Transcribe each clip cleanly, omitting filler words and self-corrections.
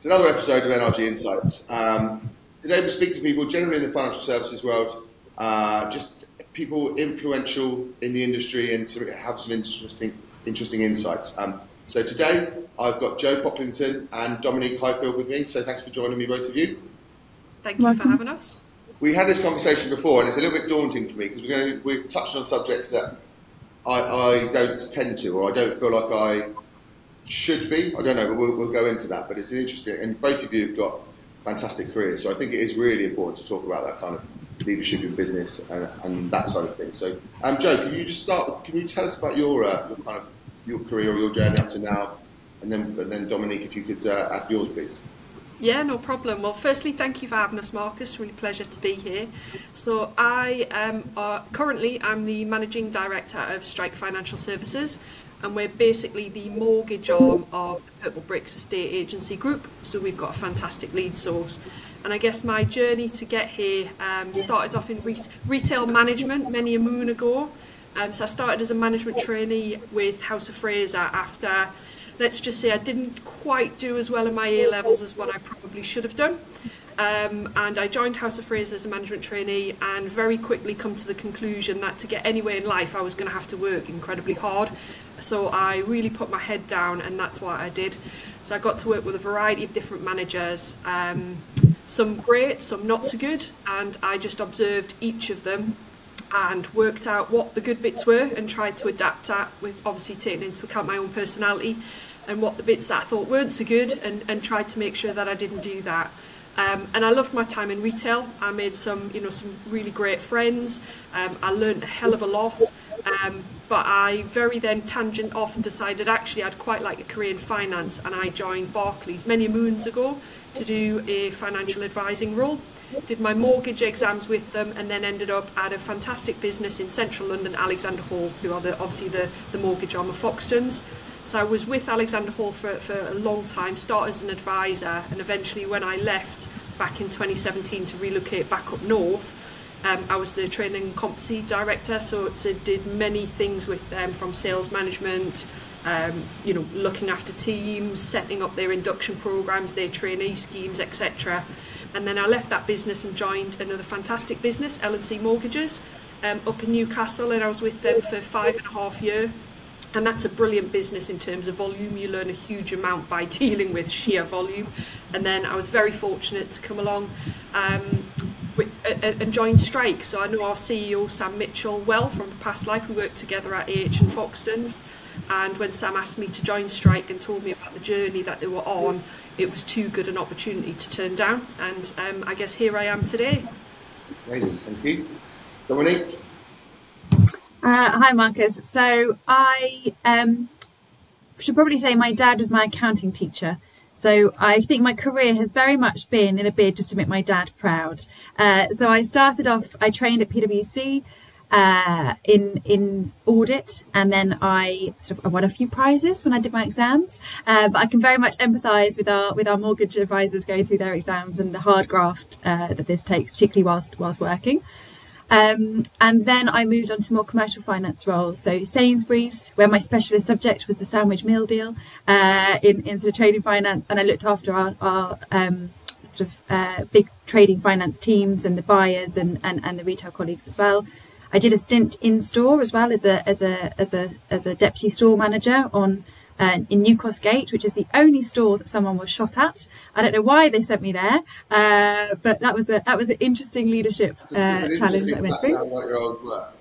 It's another episode of NRG Insights. Today we speak to people generally in the financial services world, just people influential in the industry and to have some interesting insights. So today I've got Jo Pocklington and Dominique Highfield with me, so thanks for joining me, both of you. Thank you for having us. We had this conversation before and it's a little bit daunting for me because we're touching on subjects that I don't tend to, or I don't feel like I should be. I don't know, but we'll go into that. But it's an interesting, and both of you have got fantastic careers, so I think it is really important to talk about that kind of leadership in business and that side of things. So, Jo, can you just start? Can you tell us about your kind of your career or your journey up to now, and then Dominique, if you could add yours, please. Yeah, no problem. Well, firstly, thank you for having us, Marcus. Really pleasure to be here. So I am currently I'm the Managing Director of Strike Financial Services, and we're basically the mortgage arm of the Purplebricks Estate Agency Group. So we've got a fantastic lead source. And I guess my journey to get here started off in retail management many a moon ago. So I started as a management trainee with House of Fraser after, let's just say, I didn't quite do as well in my A-levels as what I probably should have done. And I joined House of Fraser as a management trainee and very quickly come to the conclusion that to get anywhere in life I was going to have to work incredibly hard. So I really put my head down, and that's what I did. So I got to work with a variety of different managers, some great, some not so good, and I just observed each of them and worked out what the good bits were and tried to adapt that, with obviously taking into account my own personality, and what the bits that I thought weren't so good, and tried to make sure that I didn't do that. And I loved my time in retail. I made some really great friends. I learned a hell of a lot. But I very then tangent off and decided actually I'd quite like a career in finance, and I joined Barclays many moons ago to do a financial advising role. Did my mortgage exams with them, and then ended up at a fantastic business in central London, Alexander Hall, who are obviously the mortgage arm of Foxtons. So I was with Alexander Hall for a long time, started as an advisor, and eventually when I left back in 2017 to relocate back up north, I was the training and competency director, so did many things with them, from sales management, looking after teams, setting up their induction programs, their trainee schemes, etc. And then I left that business and joined another fantastic business, L&C Mortgages, up in Newcastle, and I was with them for 5.5 years. And that's a brilliant business in terms of volume. You learn a huge amount by dealing with sheer volume. And then I was very fortunate to come along and join Strike. So I know our CEO, Sam Mitchell, well from a past life. We worked together at AH and Foxtons. And when Sam asked me to join Strike and told me about the journey that they were on, it was too good an opportunity to turn down. And I guess here I am today. Amazing, thank you. Dominique? Hi, Marcus. So I should probably say my dad was my accounting teacher. So I think my career has very much been in a bid just to make my dad proud. So I started off, I trained at PwC in audit, and then I won a few prizes when I did my exams. But I can very much empathise with our mortgage advisors going through their exams and the hard graft that this takes, particularly whilst working. And then I moved on to more commercial finance roles. So Sainsbury's, where my specialist subject was the sandwich meal deal, in sort of trading finance, and I looked after our big trading finance teams and the buyers and the retail colleagues as well. I did a stint in store as well as a deputy store manager in New Cross Gate, which is the only store that someone was shot at. I don't know why they sent me there, but that was an interesting leadership challenge that I went through. Like your old work.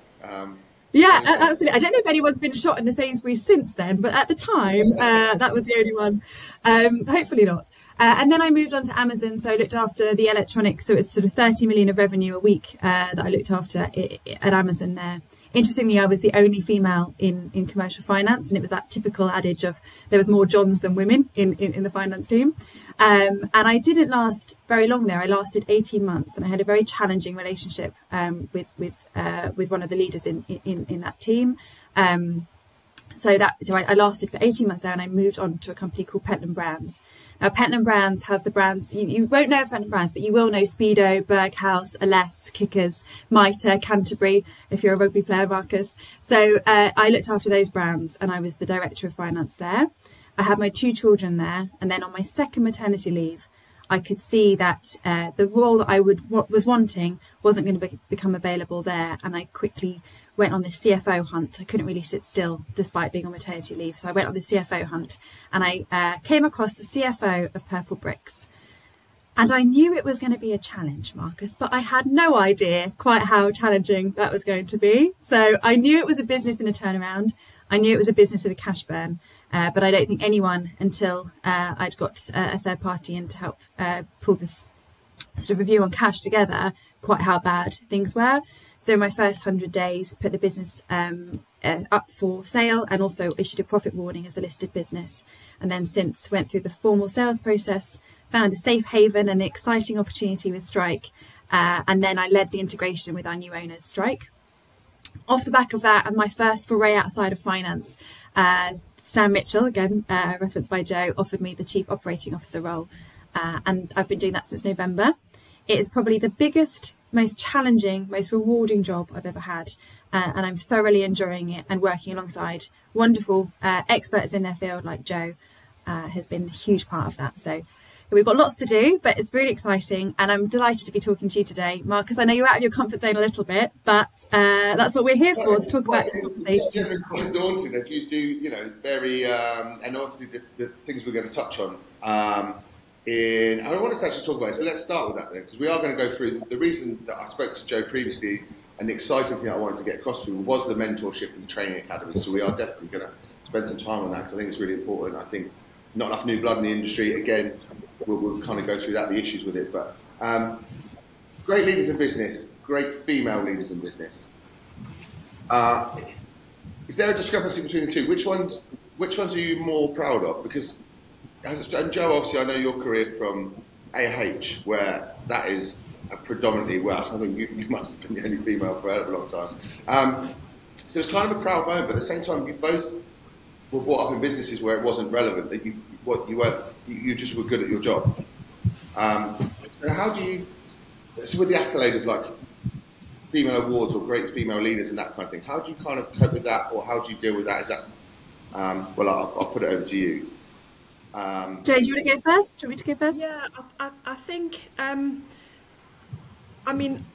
Yeah, absolutely. I don't know if anyone's been shot in the Sainsbury's since then, but at the time, that was the only one. Hopefully not. And then I moved on to Amazon, so I looked after the electronics. So it's sort of 30 million of revenue a week that I looked after at Amazon there. Interestingly, I was the only female in commercial finance, and it was that typical adage of there was more Johns than women in the finance team. And I didn't last very long there. I lasted 18 months, and I had a very challenging relationship with one of the leaders in that team. So I lasted for 18 months there, and I moved on to a company called Pentland Brands. Now, Pentland Brands has the brands, you won't know of Pentland Brands, but you will know Speedo, Berghaus, Aless, Kickers, Mitre, Canterbury, if you're a rugby player, Marcus. So I looked after those brands, and I was the director of finance there. I had my 2 children there, and then on my second maternity leave, I could see that the role that I was wanting wasn't going to become available there, and I quickly went on the CFO hunt. I couldn't really sit still despite being on maternity leave, so I went on the CFO hunt, and I came across the CFO of Purplebricks. And I knew it was going to be a challenge, Marcus, but I had no idea quite how challenging that was going to be. So I knew it was a business in a turnaround. I knew it was a business with a cash burn, but I don't think anyone until I'd got a third party in to help pull this sort of review on cash together, quite how bad things were. So my first 100 days put the business up for sale and also issued a profit warning as a listed business. And then since went through the formal sales process, found a safe haven and an exciting opportunity with Strike. And then I led the integration with our new owners, Strike. Off the back of that and my first foray outside of finance, Sam Mitchell, again referenced by Jo, offered me the Chief Operating Officer role. And I've been doing that since November. It is probably the biggest, most challenging, most rewarding job I've ever had. And I'm thoroughly enjoying it, and working alongside wonderful experts in their field like Jo has been a huge part of that. So we've got lots to do, but it's really exciting, and I'm delighted to be talking to you today, Marcus. I know you're out of your comfort zone a little bit, but that's what we're here for, to talk about this conversation. It's generally quite daunting if you do, very, and obviously the things we're going to touch on. I wanted to actually talk about it, so let's start with that then, because we are going to go through the reason that I spoke to Jo previously, and the exciting thing I wanted to get across to people was the mentorship and training academy. So we are definitely going to spend some time on that, because I think it's really important. I think not enough new blood in the industry. Again, we'll kind of go through that, the issues with it. But great leaders in business, great female leaders in business. Is there a discrepancy between the two? Which ones are you more proud of? Because, and Jo, obviously, I know your career from AH, where that is predominantly, well, I mean, you must have been the only female for a long time. So it's kind of a proud moment, but at the same time, you both were brought up in businesses where it wasn't relevant, that you just were good at your job. How do you, so with the accolade of like female awards or great female leaders and that kind of thing, how do you kind of cope with that, or how do you deal with that? Is that, well, I'll put it over to you. Jo, do you want to go first? Do you want me to go first? Yeah, I think, I mean,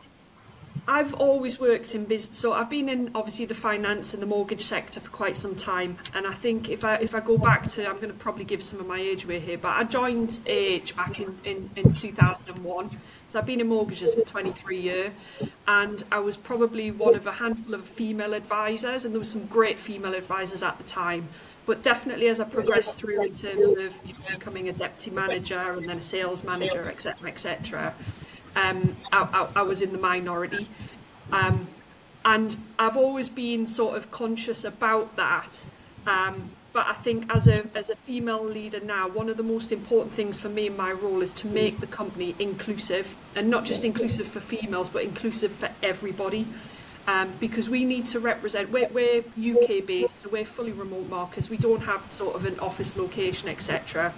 I've always worked in business, so I've been in obviously the finance and the mortgage sector for quite some time, and I think if I go back to, I'm going to probably give some of my age away here, but I joined AH back in 2001, so I've been in mortgages for 23 years, and I was probably one of a handful of female advisors, and there were some great female advisors at the time. But definitely as I progressed through in terms of becoming a deputy manager and then a sales manager, etc., I was in the minority. And I've always been sort of conscious about that. But I think as a female leader now, one of the most important things for me in my role is to make the company inclusive, and not just inclusive for females, but inclusive for everybody. Because we need to represent, we're UK based, so we're fully remote, Marcus. We don't have sort of an office location, etc.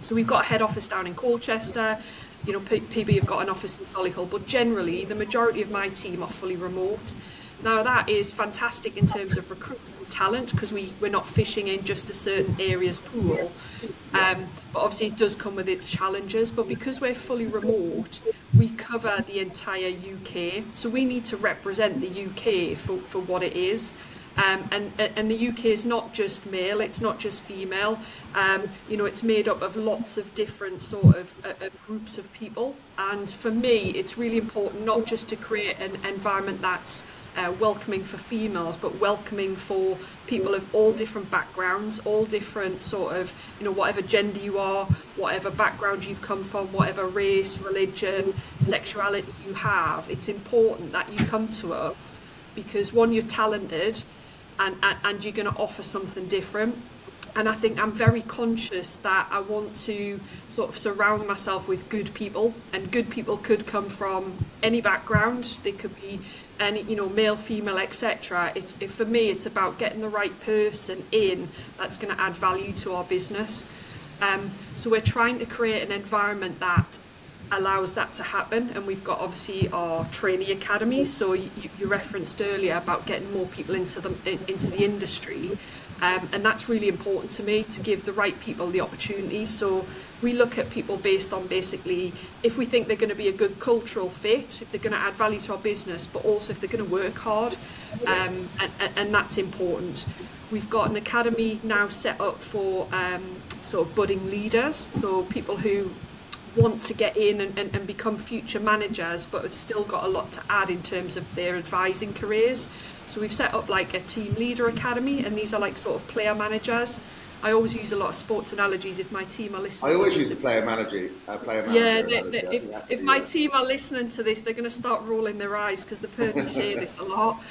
So we've got a head office down in Colchester, PB have got an office in Solihull, but generally the majority of my team are fully remote. Now that is fantastic in terms of recruitment and talent, because we're not fishing in just a certain area's pool. But obviously it does come with its challenges, but because we're fully remote, we cover the entire UK. So we need to represent the UK for what it is. And the UK is not just male, it's not just female. It's made up of lots of different sort of groups of people. And for me, it's really important not just to create an environment that's welcoming for females, but welcoming for people of all different backgrounds, all different sort of, whatever gender you are, whatever background you've come from, whatever race, religion, sexuality you have. It's important that you come to us because, one, you're talented, and you're going to offer something different. And I think I'm very conscious that I want to sort of surround myself with good people, and good people could come from any background. They could be any, male, female, etc. For me, it's about getting the right person in that's going to add value to our business. So we're trying to create an environment that allows that to happen, and we've got obviously our trainee academies. So you referenced earlier about getting more people into the industry. And that's really important to me, to give the right people the opportunities. So we look at people based on basically if we think they're going to be a good cultural fit, if they're going to add value to our business, but also if they're going to work hard, and that's important. We've got an academy now set up for sort of budding leaders, so people who want to get in and become future managers but have still got a lot to add in terms of their advising careers. So we've set up like a team leader academy, and these are like sort of player managers. I always use a lot of sports analogies if my team are listening. I always use the player manager. If my team are listening to this, they're going to start rolling their eyes because they've heard me say this a lot.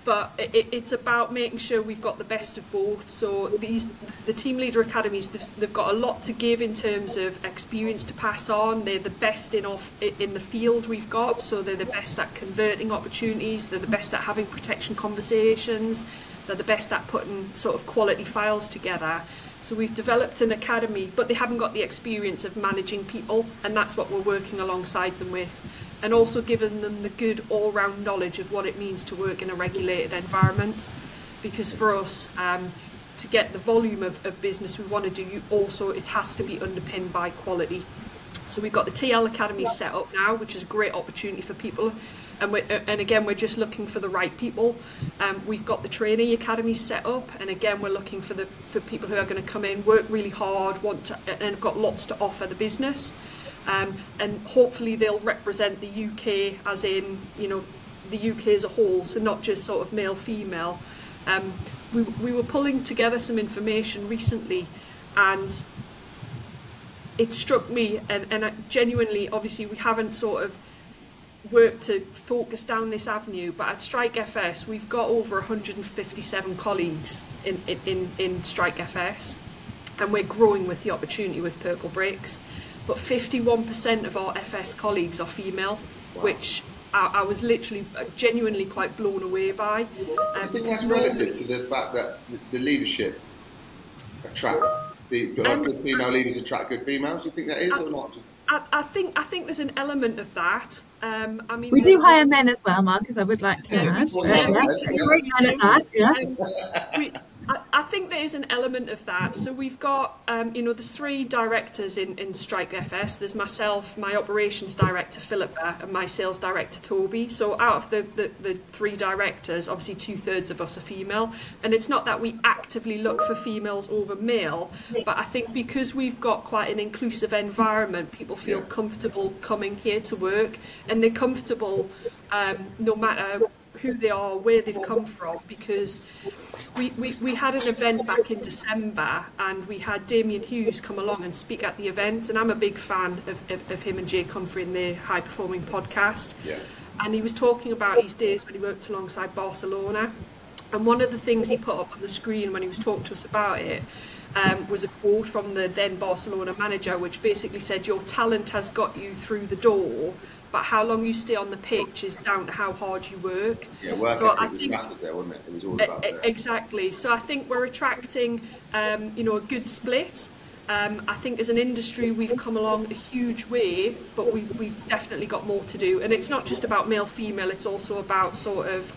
But it's about making sure we've got the best of both. So the team leader academies, they've got a lot to give in terms of experience to pass on. They're the best in the field we've got. So they're the best at converting opportunities. They're the best at having protection conversations. They're the best at putting sort of quality files together. So we've developed an academy, but they haven't got the experience of managing people, and that's what we're working alongside them with. And also giving them the good all-round knowledge of what it means to work in a regulated environment. Because for us, to get the volume of business we want to do, it has to be underpinned by quality. So we've got the TL Academy set up now, which is a great opportunity for people. And again, we're just looking for the right people. We've got the trainee academy set up, and again, we're looking for people who are going to come in, work really hard, and have got lots to offer the business. And hopefully they'll represent the UK as in, the UK as a whole, so not just sort of male, female. We were pulling together some information recently, and it struck me, and genuinely, obviously we haven't sort of worked to focus down this avenue, but at Strike FS we've got over 157 colleagues in Strike FS, and we're growing with the opportunity with Purplebricks. But 51% of our FS colleagues are female. Wow. Which I was literally genuinely quite blown away by. I think that's relative to the fact that the leadership attracts good female leaders attract good females. Do you think that is or not? I think there's an element of that. I mean, we do hire men as well, Marcus. I would like to add. I think there is an element of that. So we've got, there's 3 directors in Strike FS. There's myself, my operations director Philippa, and my sales director Toby. So out of the 3 directors, obviously 2/3 of us are female. And it's not that we actively look for females over male, but I think because we've got quite an inclusive environment, people feel comfortable coming here to work, and they're comfortable no matter who they are, where they've come from, because we had an event back in December, and we had Damien Hughes come along and speak at the event, and I'm a big fan of him and Jay Comfrey in their High Performing podcast. Yeah. And he was talking about his days when he worked alongside Barcelona, and one of the things he put up on the screen when he was talking to us about it was a quote from the then Barcelona manager, which basically said, "Your talent has got you through the door, but how long you stay on the pitch is down to how hard you work." Yeah, work so I think massive there, wasn't it? It was all about that. Exactly. So I think we're attracting, a good split. I think as an industry we've come along a huge way, but we've definitely got more to do. And it's not just about male, female. It's also about sort of,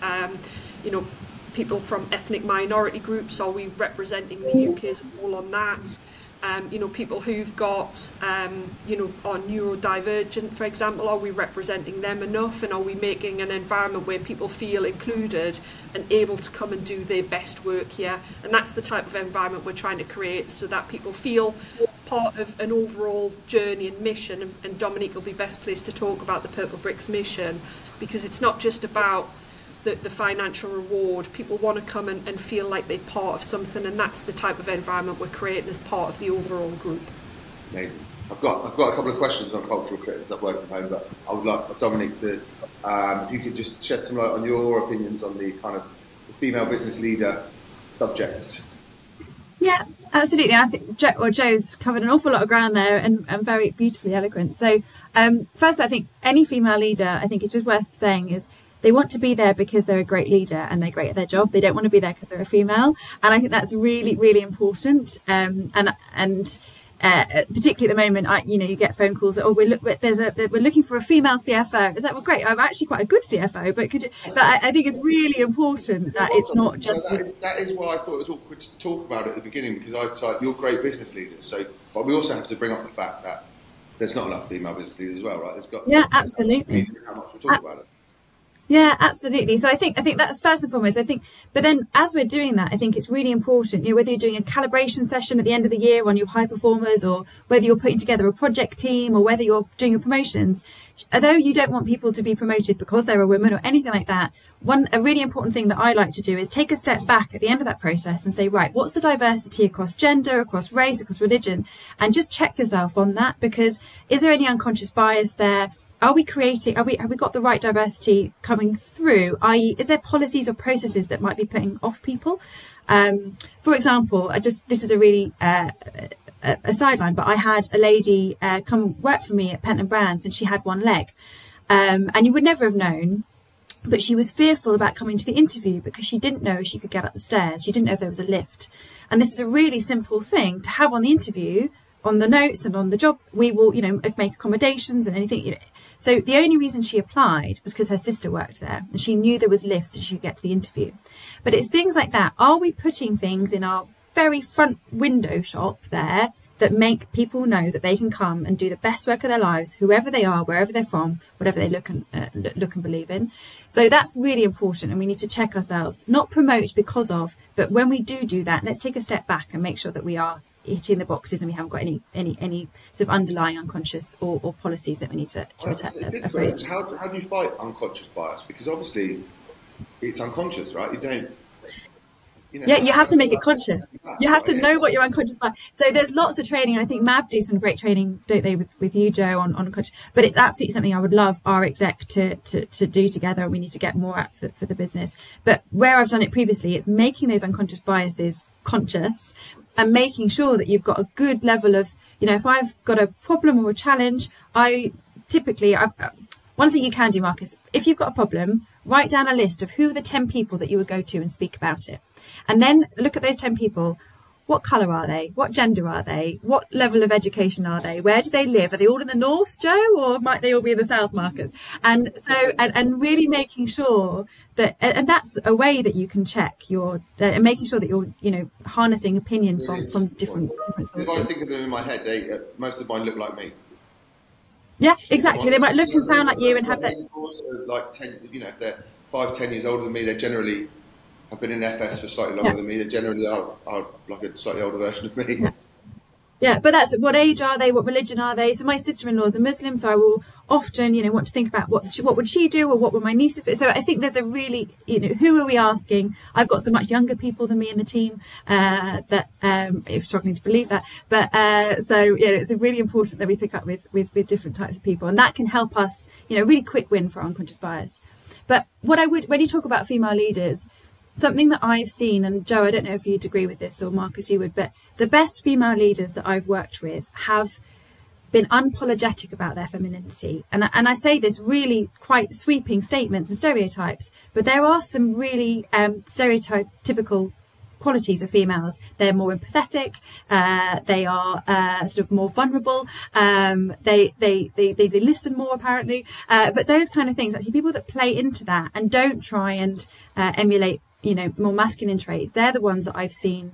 people from ethnic minority groups. Are we representing the UK as a whole on that? People who've got, are neurodivergent, for example, are we representing them enough, and are we making an environment where people feel included and able to come and do their best work here? And that's the type of environment we're trying to create, so that people feel part of an overall journey and mission. And Dominique will be best placed to talk about the Purplebricks mission, because it's not just about the financial reward. People want to come and feel like they're part of something, and that's the type of environment we're creating as part of the overall group. Amazing. I've got a couple of questions on cultural fit as I've worked from home, but I would like Dominique to, if you could just shed some light on your opinions on the kind of the female business leader subject. Yeah, absolutely. I think Jo's covered an awful lot of ground there, and very beautifully eloquent. So first, I think any female leader, I think it's just worth saying, is they want to be there because they're a great leader and they're great at their job. They don't want to be there because they're a female. And I think that's really, really important. And particularly at the moment, you get phone calls that, we're looking for a female CFO. It's like, well, great, I'm actually quite a good CFO, but I think it's really important that it's not just... That is why I thought it was awkward to talk about it at the beginning, because I'd say you're great business leaders. So, but we also have to bring up the fact that there's not enough female business leaders as well, right? Absolutely. How much we talk about it. Yeah, absolutely. So I think that's first and foremost. But then as we're doing that, I think it's really important, whether you're doing a calibration session at the end of the year on your high performers, or whether you're putting together a project team, or whether you're doing your promotions, although you don't want people to be promoted because they're a woman or anything like that, a really important thing that I like to do is take a step back at the end of that process and say, right, what's the diversity across gender, across race, across religion, and just check yourself on that, because is there any unconscious bias there? Have we got the right diversity coming through? I.e., is there policies or processes that might be putting off people? For example, this is a really a sideline, but I had a lady come work for me at Pent & Brands, and she had one leg, and you would never have known, but she was fearful about coming to the interview because she didn't know if she could get up the stairs. She didn't know if there was a lift, and this is a really simple thing to have on the interview, on the notes and on the job. We will, make accommodations and anything. So the only reason she applied was because her sister worked there and she knew there was lifts so she could get to the interview. But it's things like that. Are we putting things in our very front window shop there that make people know that they can come and do the best work of their lives, whoever they are, wherever they're from, whatever they look and believe in? So that's really important, and we need to check ourselves, not promote because of, but when we do that, let's take a step back and make sure that we are hitting the boxes and we haven't got any sort of underlying unconscious or policies that we need to approach. How do you fight unconscious bias? Because obviously it's unconscious, right? You don't... you have to make it conscious. You have to know what your unconscious bias. So there's lots of training. I think MAB do some great training, don't they, with you, Jo, on unconscious. But it's absolutely something I would love our exec to do together, and we need to get more at for the business. But where I've done it previously, it's making those unconscious biases conscious, and making sure that you've got a good level of, if I've got a problem or a challenge, one thing you can do, Marcus, if you've got a problem, write down a list of who are the 10 people that you would go to and speak about it. And then look at those 10 people. What colour are they? What gender are they? What level of education are they? Where do they live? Are they all in the north, Jo, or might they all be in the south, Marcus? And so, and really making sure that, and that's a way that you can check your, and making sure that you're, harnessing opinion from different sources. If I think of them in my head, most of mine look like me. Yeah, exactly. They might look and sound like you and have that. Like 10, if they're 5-10 years older than me, they're generally have been in FS for slightly longer than me. They generally are like a slightly older version of me. Yeah, but that's what age are they? What religion are they? So my sister-in-law is a Muslim, so I will often, want to think about what would she do, or what would my nieces do? So I think there's a really, who are we asking? I've got so much younger people than me in the team that if struggling to believe that, but it's really important that we pick up with different types of people, and that can help us, a really quick win for unconscious bias. But when you talk about female leaders, something that I've seen, and Jo, I don't know if you'd agree with this, or Marcus, you would, but the best female leaders that I've worked with have been unapologetic about their femininity. And I say this really quite sweeping statements and stereotypes, but there are some really stereotypical qualities of females. They're more empathetic, they are sort of more vulnerable, they listen more apparently, but those kind of things, actually people that play into that and don't try and emulate more masculine traits, they're the ones that I've seen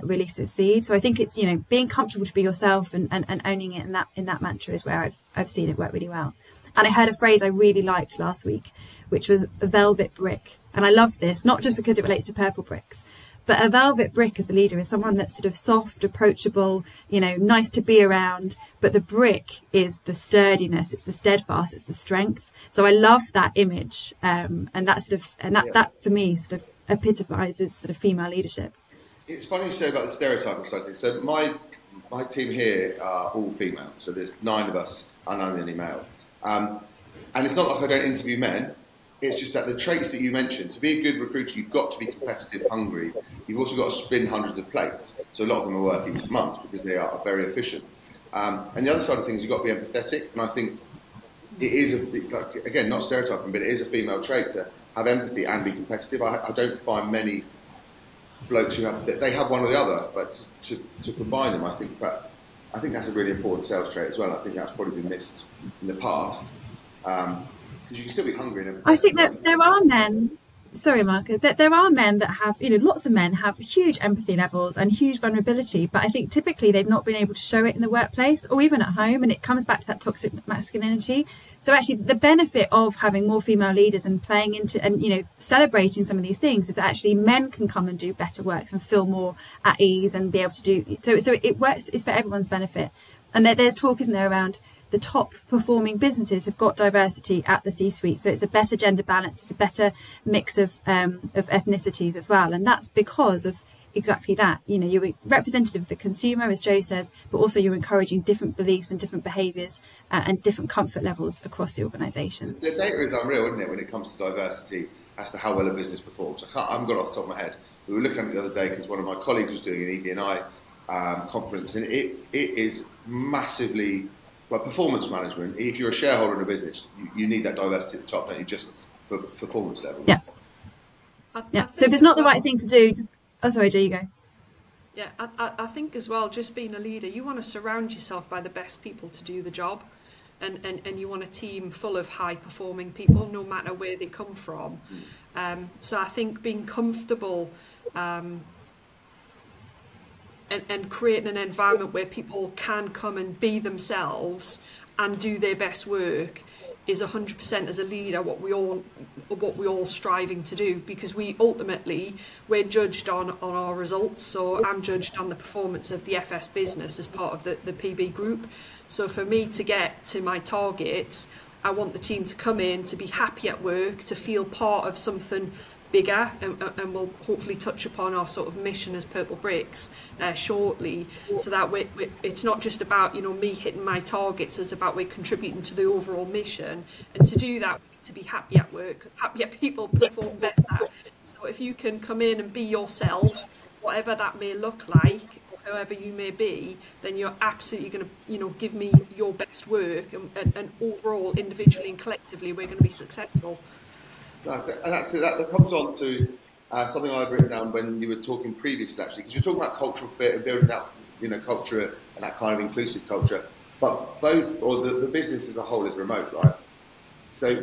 really succeed. So I think it's being comfortable to be yourself and owning it in that mantra is where I've seen it work really well. And I heard a phrase I really liked last week, which was a velvet brick, and I love this not just because it relates to Purplebricks, but a velvet brick as a leader is someone that's sort of soft, approachable, nice to be around, but the brick is the sturdiness, it's the steadfast, it's the strength. So I love that image, and that for me sort of epitomises sort of female leadership. It's funny you say about the stereotyping side of things. So my team here are all female, so there's 9 of us, and I'm the only male. And it's not like I don't interview men, it's just that the traits that you mentioned, to be a good recruiter, you've got to be competitive, hungry. You've also got to spin hundreds of plates. So a lot of them are working for months because they are very efficient. And the other side of things, you've got to be empathetic. And I think it is, again, not stereotyping, but it is a female trait to have empathy and be competitive. I don't find many blokes who have one or the other, but to combine them, I think that I think that's a really important sales trait as well. I think that's probably been missed in the past, because you can still be hungry. I think that there are men. Sorry, Marcus. That there are men that have, lots of men have huge empathy levels and huge vulnerability, but I think typically they've not been able to show it in the workplace or even at home, and it comes back to that toxic masculinity. So actually, the benefit of having more female leaders and playing into and celebrating some of these things is that actually men can come and do better work and feel more at ease and be able to do so it works. It's for everyone's benefit, and there's talk, isn't there, around the top performing businesses have got diversity at the C-suite, so it's a better gender balance, it's a better mix of ethnicities as well, and that's because of exactly that. You're representative of the consumer, as Jo says, but also you're encouraging different beliefs and different behaviours and different comfort levels across the organisation. The data is unreal, isn't it, when it comes to diversity as to how well a business performs. I haven't got it off the top of my head. We were looking at it the other day because one of my colleagues was doing an ED&I conference, and it is massively. Like performance management, if you're a shareholder in a business, you need that diversity at the top, don't you, just for performance level? Yeah. So if it's not the right thing to do, just... Oh, sorry, Jo, you go. Yeah, I think as well, just being a leader, you want to surround yourself by the best people to do the job. And you want a team full of high-performing people, no matter where they come from. So I think being comfortable... And creating an environment where people can come and be themselves and do their best work is 100% as a leader what we all striving to do, because we're judged on our results. So I'm judged on the performance of the FS business as part of the PB group. So for me to get to my targets, I want the team to come in, to be happy at work, to feel part of something bigger, and we'll hopefully touch upon our sort of mission as Purplebricks shortly, so that it's not just about me hitting my targets, it's about we're contributing to the overall mission. And to do that, we need to be happy at work. Happier people perform better. So if you can come in and be yourself, whatever that may look like, however you may be, then you're absolutely going to give me your best work, and overall, individually and collectively, we're going to be successful. Nice. And actually that comes on to something I've written down when you were talking previously, actually, because you're talking about cultural fit and building that culture and that kind of inclusive culture, but the business as a whole is remote, right? So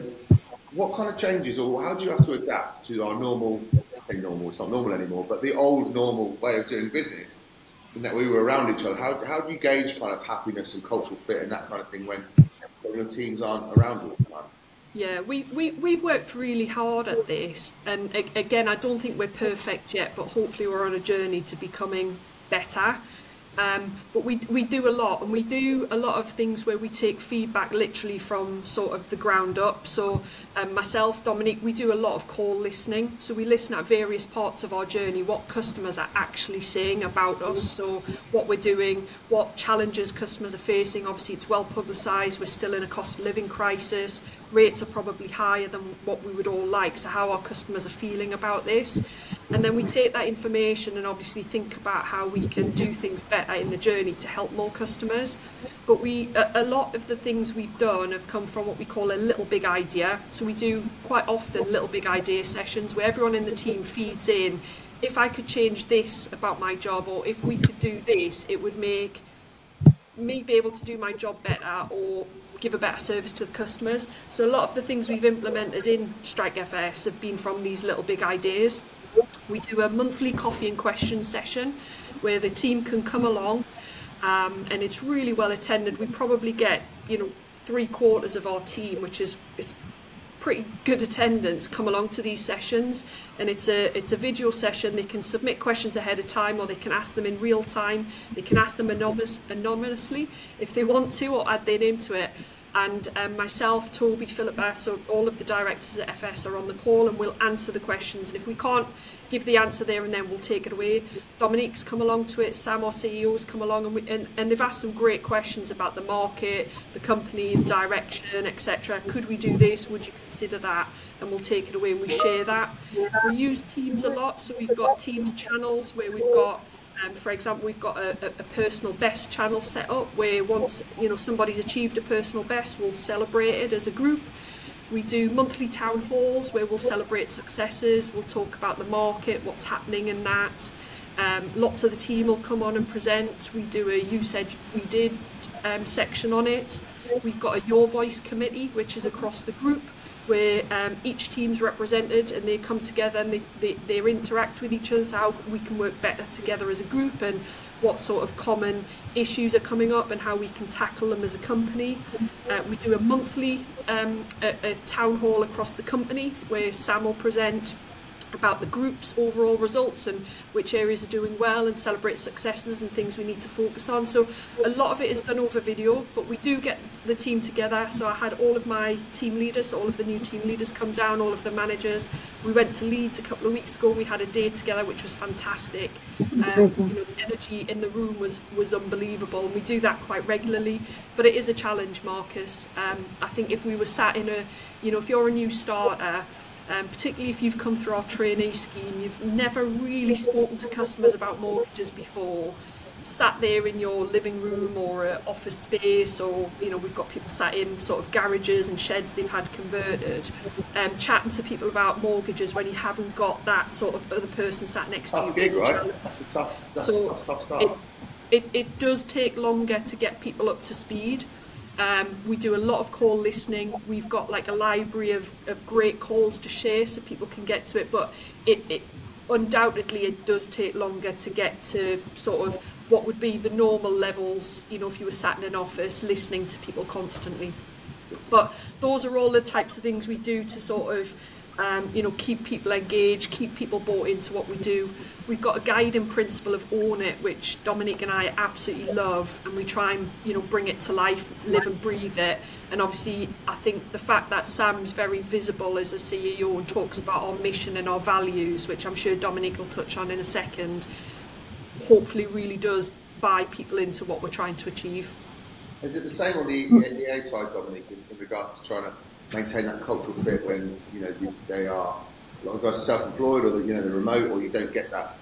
what kind of changes, or how do you have to adapt to our normal, I say normal, it's not normal anymore, but the old normal way of doing business, in that we were around each other? How do you gauge kind of happiness and cultural fit and that kind of thing when your teams aren't around all the time? Yeah, we've worked really hard at this, and again, I don't think we're perfect yet, but hopefully we're on a journey to becoming better. But we do a lot, and we do a lot of things where we take feedback literally from sort of the ground up. So myself, Dominique, we do a lot of call listening. So we listen at various parts of our journey, what customers are actually saying about us, so what we're doing, what challenges customers are facing. Obviously, it's well publicised. We're still in a cost of living crisis. Rates are probably higher than what we would all like. So how our customers are feeling about this. And then we take that information and obviously think about how we can do things better in the journey to help more customers. But a lot of the things we've done have come from what we call a little big idea. So we do quite often little big idea sessions where everyone in the team feeds in, if I could change this about my job, or if we could do this, it would make me be able to do my job better or give a better service to the customers. So a lot of the things we've implemented in Strike FS have been from these little big ideas. We do a monthly coffee and questions session where the team can come along, and it's really well attended. We probably get 3/4 of our team, which is pretty good attendance, come along to these sessions, and it's a video session. They can submit questions ahead of time, or they can ask them in real time. They can ask them anonymously if they want to, or add their name to it. And myself, Toby, Philippa, so all of the directors at FS are on the call, and we'll answer the questions. And if we can't give the answer there and then, we'll take it away. Dominique's come along to it, Sam, our CEO's come along, and they've asked some great questions about the market, the company, the direction, etc. Could we do this? Would you consider that? And we'll take it away and we share that. We use Teams a lot, so we've got Teams channels where we've got, for example, we've got a personal best channel set up where once somebody's achieved a personal best, we'll celebrate it as a group. We do monthly town halls where we'll celebrate successes, we'll talk about the market, what's happening in that. Lots of the team will come on and present. We do a You Said We Did section on it. We've got a Your Voice committee, which is across the group, where each team's represented and they come together and they interact with each other, so how we can work better together as a group and what sort of common issues are coming up and how we can tackle them as a company. We do a monthly a town hall across the company where Sam will present about the group's overall results and which areas are doing well and celebrate successes and things we need to focus on. So a lot of it is done over video, but we do get the team together. So I had all of my team leaders, all of the new team leaders come down, all of the managers. We went to Leeds a couple of weeks ago and we had a day together, which was fantastic. You know, the energy in the room was unbelievable, and we do that quite regularly, but it is a challenge, Marcus. I think if we were sat in a, you know, if you're a new starter, particularly if you've come through our trainee scheme, you've never really spoken to customers about mortgages before, sat there in your living room or an office space, or, you know, we've got people sat in sort of garages and sheds they've had converted, chatting to people about mortgages when you haven't got that sort of other person sat next to you. Gig, right? That's a tough start. It does take longer to get people up to speed. We do a lot of call listening. We've got like a library of great calls to share so people can get to it, but it undoubtedly it does take longer to get to sort of what would be the normal levels, you know, if you were sat in an office listening to people constantly. But those are all the types of things we do to sort of you know, keep people engaged, keep people bought into what we do. We've got a guiding principle of Own It, which Dominique and I absolutely love, and we try and, you know, bring it to life, live and breathe it. And obviously I think the fact that Sam's very visible as a CEO and talks about our mission and our values, which I'm sure Dominique will touch on in a second, hopefully really does buy people into what we're trying to achieve. Is it the same on the EA side, Dominique, in regards to trying to maintain that cultural fit when, you know, they are, a lot of guys are self-employed, or you know, they're remote, or you don't get that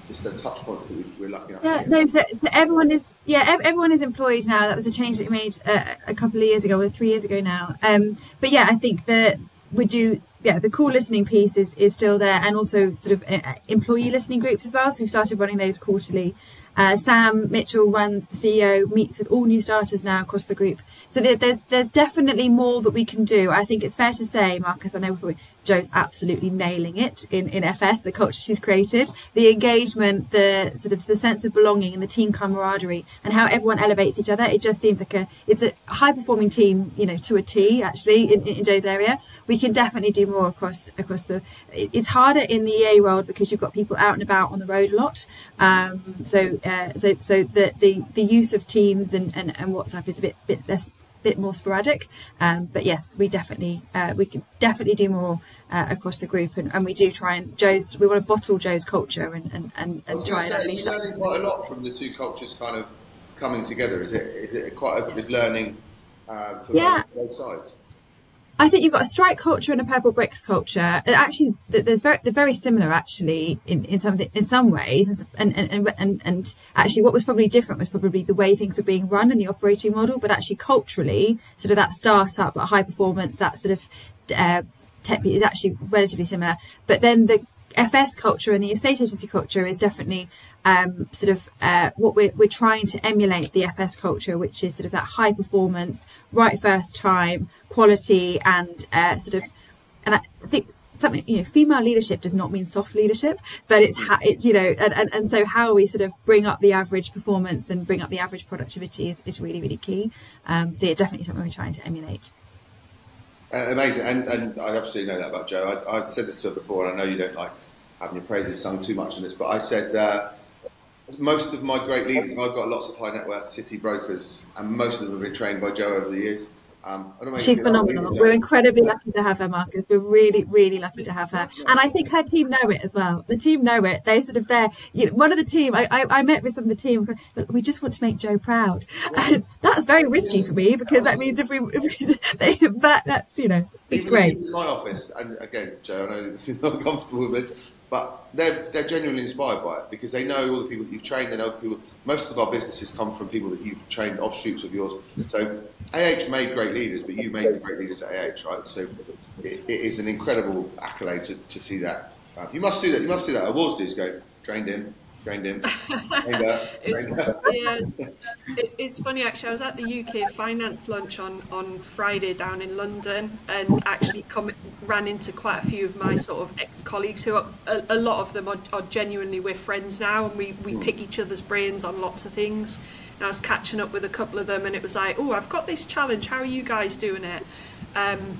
just a touch point that we're lucky enough to get. No, so everyone is employed now. That was a change that we made a couple of years ago, or 3 years ago now. But yeah, I think that the call listening piece is still there, and also sort of employee listening groups as well. So we've started running those quarterly. Sam Mitchell runs, the CEO, meets with all new starters now across the group. So there's definitely more that we can do. I think it's fair to say, Marcus, I know Jo's absolutely nailing it in FS, the culture she's created, the engagement, the sort of the sense of belonging and the team camaraderie and how everyone elevates each other. It just seems like it's a high performing team, you know, to a T actually in Jo's area. We can definitely do more across it's harder in the EA world because you've got people out and about on the road a lot. So the use of Teams and WhatsApp is a bit more sporadic, but yes, we can definitely do more across the group, and we do try and we want to bottle Jo's culture and try and unleash that. You're learning quite a lot from the two cultures kind of coming together. Is it quite a good learning for both sides? I think you've got a Strike culture and a Purplebricks culture. Actually, they're very similar actually in some ways. And actually, what was probably different was probably the way things were being run and the operating model. But actually, culturally, sort of that startup, that high performance, that sort of tech is actually relatively similar. But then the FS culture and the estate agency culture is definitely what we're trying to emulate the FS culture, which is sort of that high performance, right first time, quality, and and I think something, you know, female leadership does not mean soft leadership, but it's you know, and so how we sort of bring up the average performance and bring up the average productivity is really, really key. So yeah, definitely something we're trying to emulate. Amazing, and I absolutely know that about Jo. I've said this to her before, and I know you don't like having your praises sung too much on this, but I said most of my great leaders, and I've got lots of high net worth city brokers, and most of them have been trained by Jo over the years. She's phenomenal. We're incredibly lucky to have her, Marcus. We're really, really lucky to have her, and I think her team know it as well. The team know it. They sort of you know, one of the team. I met with some of the team. But we just want to make Jo proud. And that's very risky for me because that means but that's, you know, it's great. In my office, and again, Jo, I know this is not comfortable with this, but they're genuinely inspired by it because they know all the people that you've trained. They know people. Most of our businesses come from people that you've trained, offshoots of yours. So AH made great leaders, but you made the great leaders at AH, right? So it is an incredible accolade to see that. You must do that. You must see that. Awards dues go, trained him, Trained him. It's funny actually. I was at the UK finance lunch on Friday down in London, and actually ran into quite a few of my sort of ex-colleagues who are a lot of them are genuinely, we're friends now, and we pick each other's brains on lots of things. And I was catching up with a couple of them, and it was like, oh, I've got this challenge. How are you guys doing it? And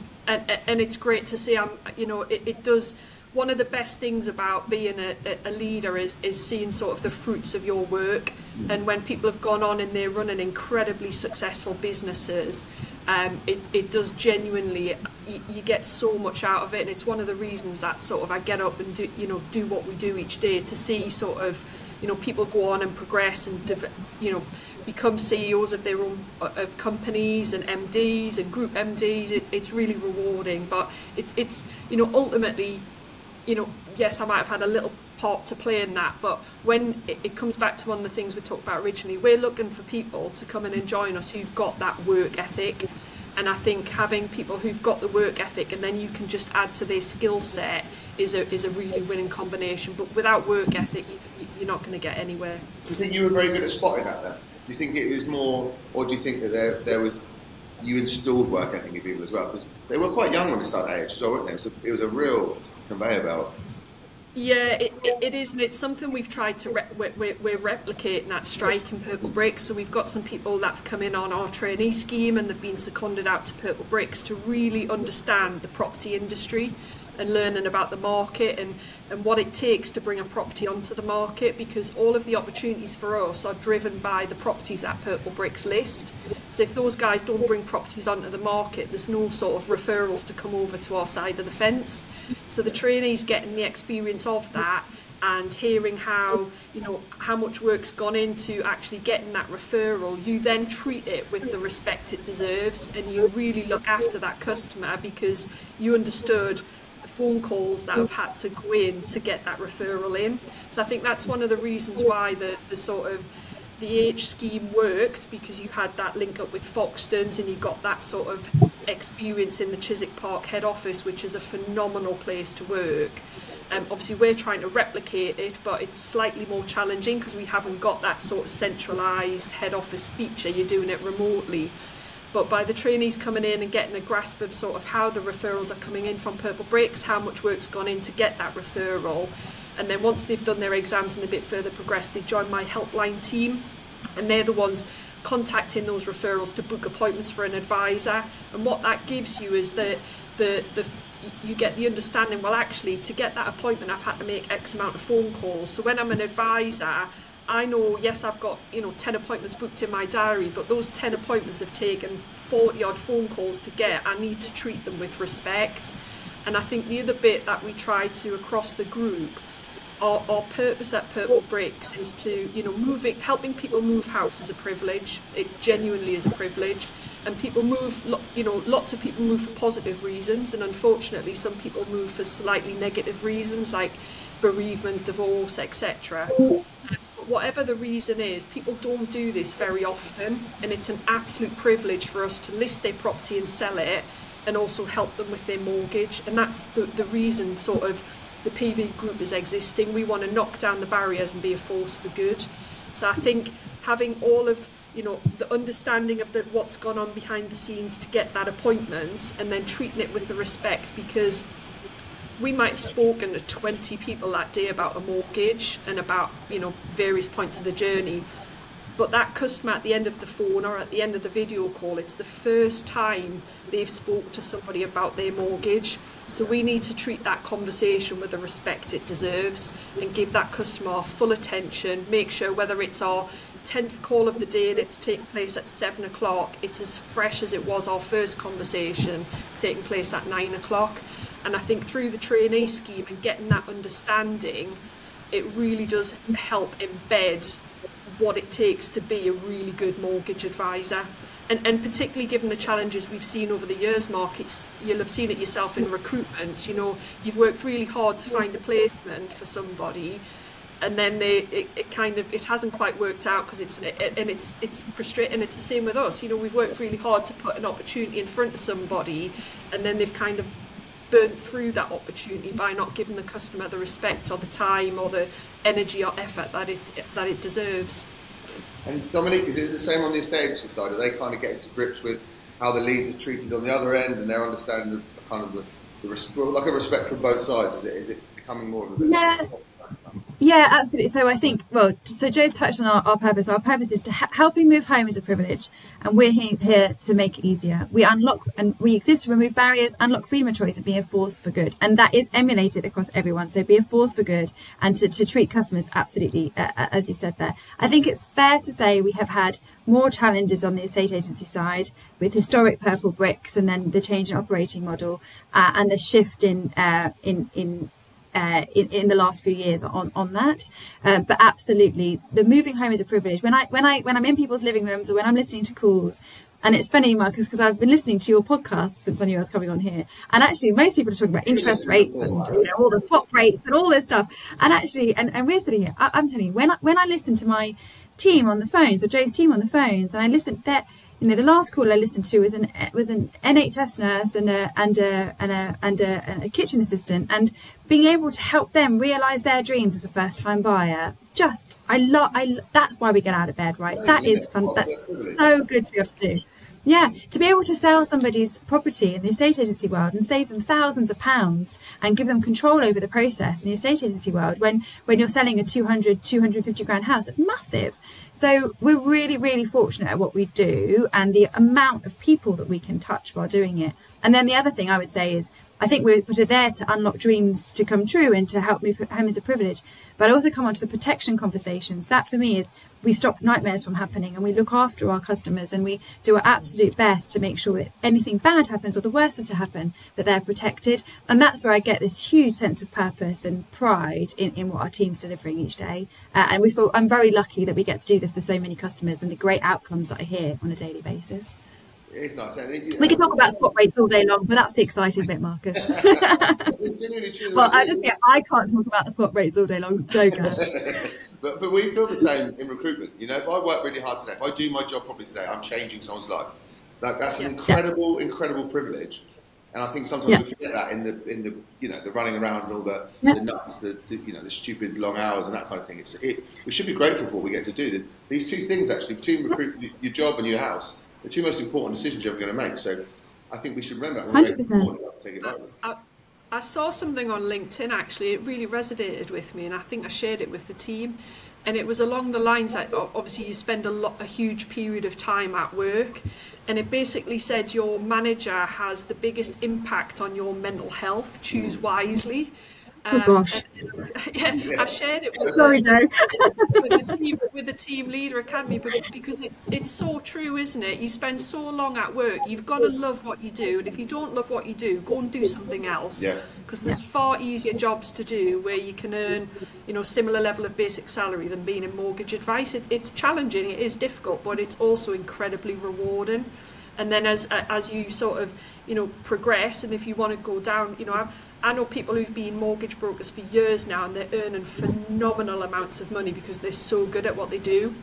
it's great to see. It does. One of the best things about being a leader is seeing sort of the fruits of your work. And when people have gone on and they're running incredibly successful businesses, it does genuinely, you get so much out of it. And it's one of the reasons that sort of I get up and do what we do each day, to see sort of, people go on and progress and, become CEOs of their own of companies and MDs and group MDs. It's really rewarding, but it's ultimately, yes, I might have had a little part to play in that, but when it comes back to one of the things we talked about originally, we're looking for people to come in and join us who've got that work ethic. And I think having people who've got the work ethic and then you can just add to their skill set is a really winning combination. But without work ethic, you're not going to get anywhere. Do you think you were very good at spotting that then? Do you think it was more, or do you think that there was, you installed work ethic in people as well? Because they were quite young when they started AH as well, weren't they? So it was a real conveyor belt. Yeah, it is, and it's something we've tried to we're replicating at Strike and Purplebricks. So we've got some people that have come in on our trainee scheme, and they've been seconded out to Purplebricks to really understand the property industry and learning about the market and what it takes to bring a property onto the market, because all of the opportunities for us are driven by the properties that Purplebricks list. So if those guys don't bring properties onto the market, there's no sort of referrals to come over to our side of the fence. So the trainees getting the experience of that and hearing how much work's gone into actually getting that referral, you then treat it with the respect it deserves, and you really look after that customer because you understood phone calls that have had to go in to get that referral in. So I think that's one of the reasons why the AH scheme works, because you had that link up with Foxtons and you got that sort of experience in the Chiswick Park head office, which is a phenomenal place to work. Obviously we're trying to replicate it, but it's slightly more challenging because we haven't got that sort of centralised head office feature. You're doing it remotely. But by the trainees coming in and getting a grasp of sort of how the referrals are coming in from Purplebricks, how much work's gone in to get that referral, and then once they've done their exams and a bit further progressed, they join my helpline team, and they're the ones contacting those referrals to book appointments for an advisor. And what that gives you is that you get the understanding, well, actually, to get that appointment, I've had to make X amount of phone calls. So when I'm an advisor, I know, yes, I've got 10 appointments booked in my diary, but those 10 appointments have taken 40 odd phone calls to get. I need to treat them with respect. And I think the other bit that we try to across the group, our purpose at Purplebricks is to, helping people move house is a privilege. It genuinely is a privilege. And people move, lots of people move for positive reasons, and unfortunately some people move for slightly negative reasons like bereavement, divorce, etc. Whatever the reason is, people don't do this very often, and it's an absolute privilege for us to list their property and sell it, and also help them with their mortgage. And that's the reason sort of the PB group is existing. We want to knock down the barriers and be a force for good. So I think having all of the understanding of what's gone on behind the scenes to get that appointment, and then treating it with the respect, because we might have spoken to 20 people that day about a mortgage and about various points of the journey, but that customer at the end of the phone or at the end of the video call, it's the first time they've spoke to somebody about their mortgage. So we need to treat that conversation with the respect it deserves and give that customer our full attention. Make sure whether it's our 10th call of the day and it's taking place at 7 o'clock, it's as fresh as it was our first conversation taking place at 9 o'clock. And I think through the trainee scheme and getting that understanding, it really does help embed what it takes to be a really good mortgage advisor. And particularly given the challenges we've seen over the years, Mark, you'll have seen it yourself in recruitment. You've worked really hard to find a placement for somebody, and then it hasn't quite worked out because it's frustrating. It's the same with us. We've worked really hard to put an opportunity in front of somebody, and then they've kind of burnt through that opportunity by not giving the customer the respect or the time or the energy or effort that it deserves. And Dominique, is it the same on the estate agency side? Are they kind of getting to grips with how the leads are treated on the other end, and they're understanding the kind of like a respect from both sides? Is it becoming more of a bit? Yeah, absolutely. So I think, so Jo's touched on our purpose. Our purpose is to helping move home is a privilege, and we're here to make it easier. We unlock and we exist to remove barriers, unlock freedom of choice, and be a force for good. And that is emulated across everyone. So be a force for good and to treat customers absolutely, as you've said there. I think it's fair to say we have had more challenges on the estate agency side with historic Purplebricks, and then the change in operating model and the shift in the last few years on that, but absolutely, the moving home is a privilege. When I'm in people's living rooms or when I'm listening to calls, and it's funny, Marcus, because I've been listening to your podcast since I knew I was coming on here, and actually most people are talking about interest rates and all the swap rates and all this stuff, and actually, and we're sitting here. I'm telling you, when I listen to my team on the phones or Jo's team on the phones, and I listen that. The last call I listened to was an NHS nurse and a kitchen assistant, and being able to help them realise their dreams as a first-time buyer. That's why we get out of bed, right? That is fun. That's so good to be able to do. Yeah, to be able to sell somebody's property in the estate agency world and save them thousands of pounds and give them control over the process in the estate agency world when you're selling a 250 grand house, it's massive. So we're really, really fortunate at what we do and the amount of people that we can touch while doing it. And then the other thing I would say is, I think we're there to unlock dreams to come true and to help move home is a privilege. But I also come on to the protection conversations. That for me is we stop nightmares from happening, and we look after our customers, and we do our absolute best to make sure that anything bad happens or the worst was to happen, that they're protected. And that's where I get this huge sense of purpose and pride in what our team's delivering each day. And I'm very lucky that we get to do this for so many customers and the great outcomes that I hear on a daily basis. It's nice. We can talk about swap rates all day long, but that's the exciting bit, Marcus. Well, I can't talk about the swap rates all day long. Joe can. But we feel the same in recruitment. If I work really hard today, if I do my job properly today, I'm changing someone's life. That's an incredible privilege. And I think sometimes we forget that in the running around and all the nuts, the stupid long hours and that kind of thing. We should be grateful for what we get to do. These two things actually, between your job and your house, the two most important decisions you're ever going to make. So I think we should remember that. 100%. I saw something on LinkedIn, actually. It really resonated with me, and I think I shared it with the team. And it was along the lines that obviously you spend a huge period of time at work, and it basically said your manager has the biggest impact on your mental health. Choose wisely. Oh gosh. I shared it with the team leader academy because it's so true, isn't it? You spend so long at work, you've got to love what you do, and if you don't love what you do, go and do something else. Because there's far easier jobs to do where you can earn, similar level of basic salary than being in mortgage advice. It's challenging, it is difficult, but it's also incredibly rewarding. And then as you sort of progress, and if you want to go down, I know people who've been mortgage brokers for years now, and they're earning phenomenal amounts of money because they're so good at what they do.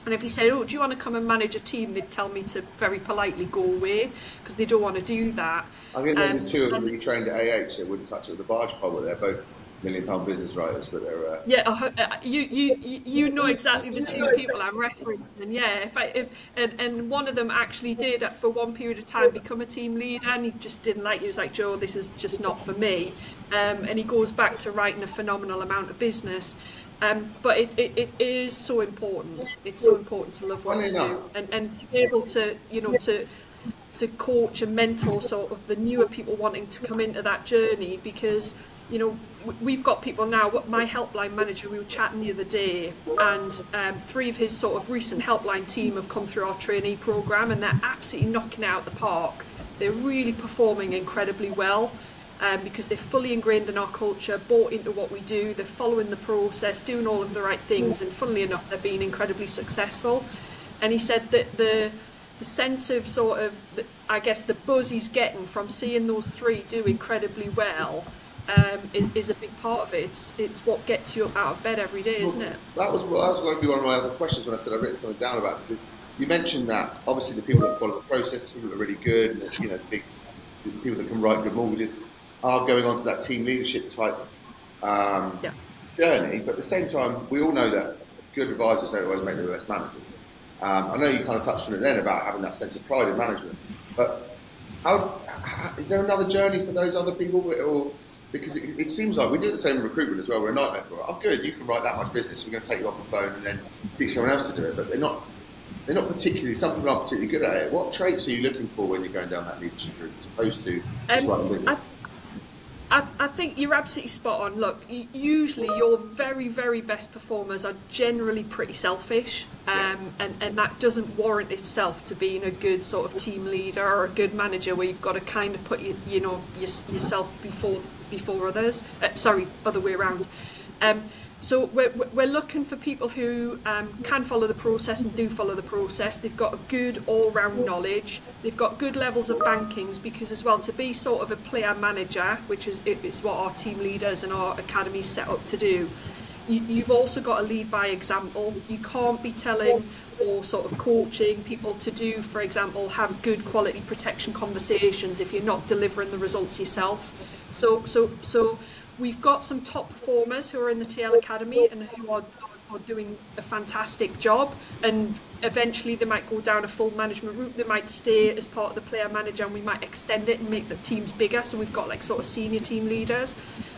And if you say, do you want to come and manage a team, they'd tell me to very politely go away because they don't want to do that. I think there's the two of them that you trained at AH, so wouldn't touch it with the barge pole, but they're both £1 million business writers, but they're you know exactly the two people I'm referencing. And one of them actually did for one period of time become a team leader, and he just didn't like it. He was like, Joe, this is just not for me, and he goes back to writing a phenomenal amount of business. But it is so important. It's so important to love what you do, and to be able to to coach and mentor sort of the newer people wanting to come into that journey, because we've got people now. My helpline manager, we were chatting the other day, and 3 of his sort of recent helpline team have come through our trainee program, and they're absolutely knocking it out the park. They're really performing incredibly well. Because they're fully ingrained in our culture, bought into what we do, they're following the process, doing all of the right things, and funnily enough, they're being incredibly successful. And he said that the sense of sort of, I guess, the buzz he's getting from seeing those 3 do incredibly well is a big part of it. It's what gets you out of bed every day, isn't it? That was going to be one of my other questions when I said I've written something down about it, because you mentioned that obviously the people that follow the process, the people that are really good, and the big people that can write good mortgages. are going on to that team leadership type journey, but at the same time, we all know that good advisors don't always make the best managers. I know you kind of touched on it then about having that sense of pride in management, but how is there another journey for those other people? Or because it seems like we do the same in recruitment as well. We're a nightmare for it. Oh, good, you can write that much business. We're going to take you off the phone and then teach someone else to do it. But they're not particularly, some people aren't particularly good at it. What traits are you looking for when you're going down that leadership route as opposed to just running business? I think you're absolutely spot on. Look, usually your very, very best performers are generally pretty selfish, and that doesn't warrant itself to being a good sort of team leader or a good manager, where you've got to kind of put yourself before others. Other way around. So we're looking for people who can follow the process and do follow the process. They've got a good all-round knowledge. They've got good levels of bankings, because as well, to be sort of a player manager, which is what our team leaders and our academy set up to do, you've also got to lead by example. You can't be telling or sort of coaching people to do, for example, have good quality protection conversations if you're not delivering the results yourself. So we've got some top performers who are in the TL Academy and who are doing a fantastic job, and eventually they might go down a full management route. They might stay as part of the player manager, and we might extend it and make the teams bigger, so we've got like sort of senior team leaders.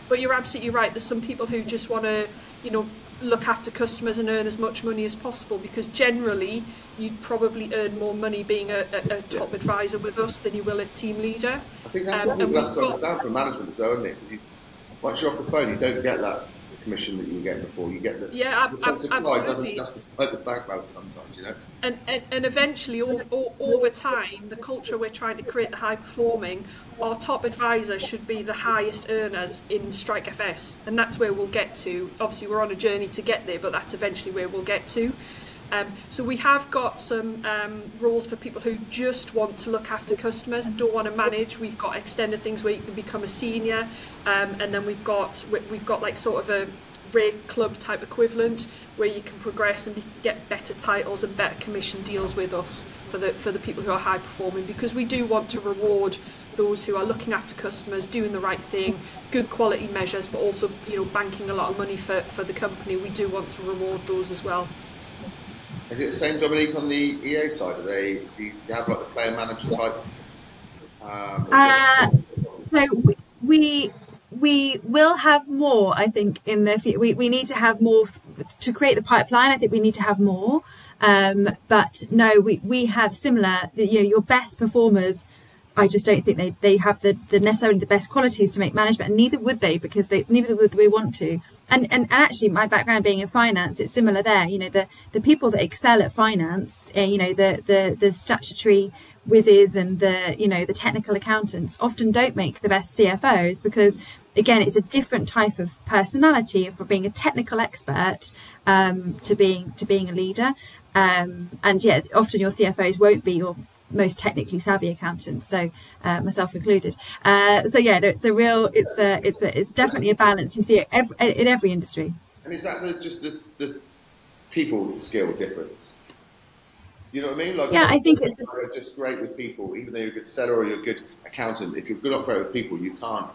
But you're absolutely right, there's some people who just want to look after customers and earn as much money as possible, because generally you'd probably earn more money being a top advisor with us than you will a team leader. I think that's what people have to understand from management as well, isn't it? Because once you're off the phone, you don't get that commission that you were getting before. You get the sense of pride doesn't justify the bank balance sometimes, And eventually, over time, the culture we're trying to create, the high performing, our top advisors should be the highest earners in Strike FS, and that's where we'll get to. Obviously, we're on a journey to get there, but that's eventually where we'll get to. So we have got some roles for people who just want to look after customers and don't want to manage. We've got extended things where you can become a senior, and then we've got like sort of a rate club type equivalent where you can progress and get better titles and better commission deals with us for the people who are high performing, because we do want to reward those who are looking after customers, doing the right thing, good quality measures, but also banking a lot of money for the company. We do want to reward those as well. Is it the same, Dominique, on the EA side? Do you have like the player manager type? So we will have more, I think, in the we need to have more to create the pipeline. I think we need to have more, but no, we have similar. Your best performers, I just don't think they have the necessarily the best qualities to make management, and neither would they, because neither would we want to. And actually, my background being in finance, it's similar there. The people that excel at finance, the statutory whizzes and the technical accountants often don't make the best CFOs, because again, it's a different type of personality from being a technical expert to being a leader. And yeah, often your CFOs won't be your most technically savvy accountants, so myself included. So yeah, it's definitely a balance. You see it in every industry. And is that just the people skill difference? You know what I mean? Like, yeah, I think it's just great with people. Even though you're a good seller or you're a good accountant, if you're good at great with people, you can't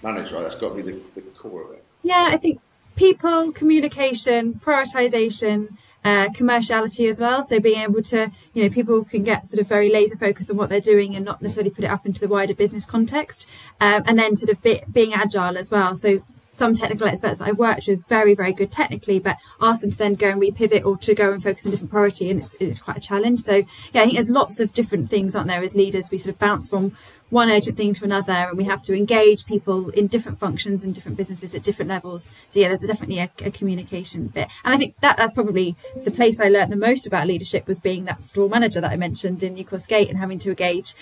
manage, right? That's got to be the core of it. Yeah, I think people, communication, prioritization, commerciality as well. So being able to, people can get sort of very laser focused on what they're doing and not necessarily put it up into the wider business context. And then sort of being agile as well. So some technical experts that I worked with, very, very good technically, but ask them to then go and repivot or to go and focus on a different priority. And it's quite a challenge. So yeah, I think there's lots of different things, aren't there? As leaders, we sort of bounce from one urgent thing to another, and we have to engage people in different functions and different businesses at different levels. So yeah, there's definitely a communication bit, and I think that's probably the place I learned the most about leadership, was being that store manager that I mentioned in New Cross Gate, and having to engage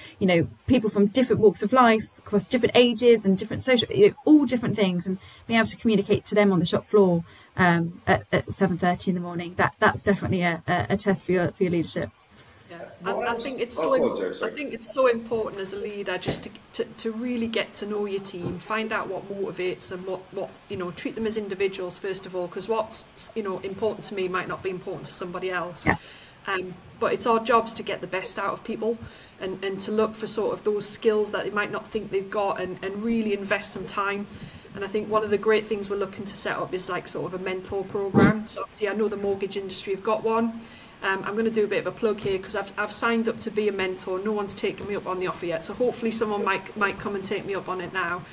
people from different walks of life, across different ages and different social, all different things, and being able to communicate to them on the shop floor at 7:30 in the morning. That's definitely a test for your leadership. I think it's so important as a leader just to really get to know your team, find out what motivates them, what treat them as individuals first of all, because what's important to me might not be important to somebody else. But it's our jobs to get the best out of people and to look for sort of those skills that they might not think they've got and really invest some time. And I think one of the great things we're looking to set up is like sort of a mentor program. So obviously I know the mortgage industry have got one. I'm going to do a bit of a plug here because I've signed up to be a mentor. No one's taken me up on the offer yet, so hopefully someone might come and take me up on it now.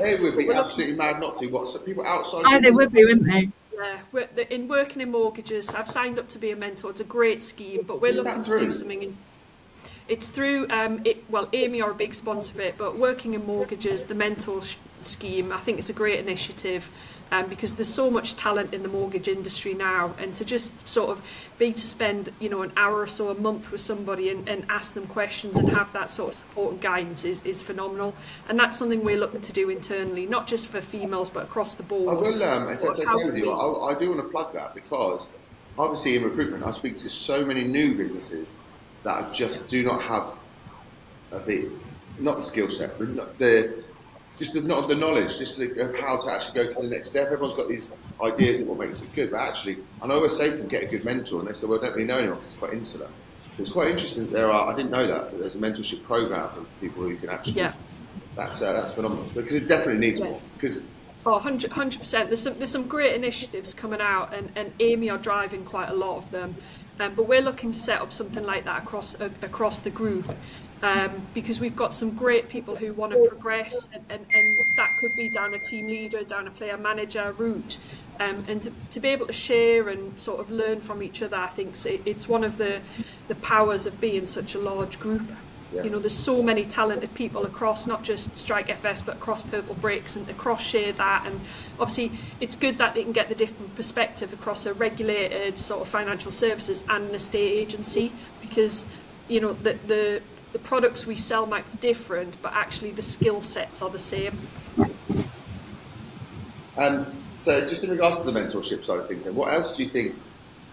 They would be absolutely mad not to. What, people outside? Oh, they would be, wouldn't they? Yeah, in working in mortgages, I've signed up to be a mentor. It's a great scheme, but we're looking to do something. It's through, Amy are a big sponsor of it, but working in mortgages, the mentor scheme, I think it's a great initiative. Because there's so much talent in the mortgage industry now, and to just sort of to spend an hour or so a month with somebody and ask them questions and have that sort of support and guidance is phenomenal. And that's something we're looking to do internally, not just for females but across the board. I will, if it's okay with you, I do want to plug that, because obviously in recruitment I speak to so many new businesses that just do not have not the skill set, not the knowledge, of how to actually go to the next step. Everyone's got these ideas of what makes it good, but actually, and I always say to them, get a good mentor, and they say, well, I don't really know anyone because it's quite insular. It's quite interesting. I didn't know that there's a mentorship program for people who can actually. Yeah. That's phenomenal, because it definitely needs more. Because 100%. There's some great initiatives coming out, and Amy are driving quite a lot of them. But we're looking to set up something like that across the group. Because we've got some great people who want to progress, and that could be down a team leader, down a player manager route, and to be able to share and sort of learn from each other. I think it's one of the powers of being such a large group. Yeah. There's so many talented people across, not just Strike FS, but across Purplebricks, and across share that. And obviously it's good that they can get the different perspective across a regulated sort of financial services and an estate agency, because the products we sell might be different, but actually the skill sets are the same. So just in regards to the mentorship side of things, then, what else do you think,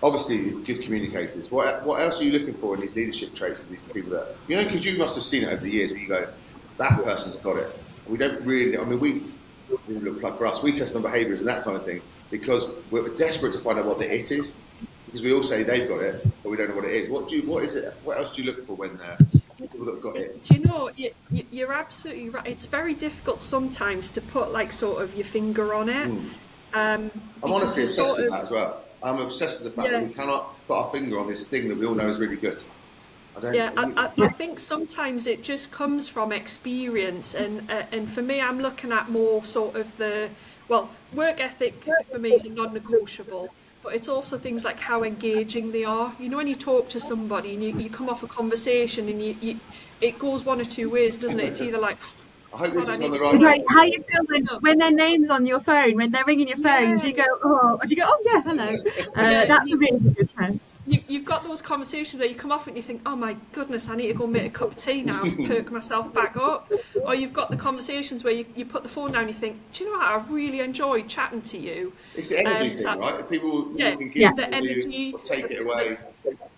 obviously good communicators, what else are you looking for in these leadership traits of these people that, because you must have seen it over the years where you go, that person's got it. We don't really, we look like for us, we test on behaviours and that kind of thing, because we're desperate to find out what the it is, because we all say they've got it, but we don't know what it is. What is it? What else do you look for when people that have got it? Do you know, you're absolutely right. It's very difficult sometimes to put like sort of your finger on it. I'm honestly obsessed with that as well. I'm obsessed with the fact that we cannot put our finger on this thing that we all know is really good. I think sometimes it just comes from experience, and for me, I'm looking at more sort of work ethic for me is a non-negotiable. But it's also things like how engaging they are. When you talk to somebody and you come off a conversation and it goes one or two ways, doesn't it? It's either like, I hope this is on the right. It's like how you feel when their name's on your phone, when they're ringing your phone. Do you go, oh, or do you go, oh yeah, hello? That's a really good test. You've got those conversations where you come off and you think, oh my goodness, I need to go make a cup of tea now and perk myself back up. Or you've got the conversations where you put the phone down and you think, do you know what, I really enjoyed chatting to you. It's the energy thing, right? People can give the energy, or take it away.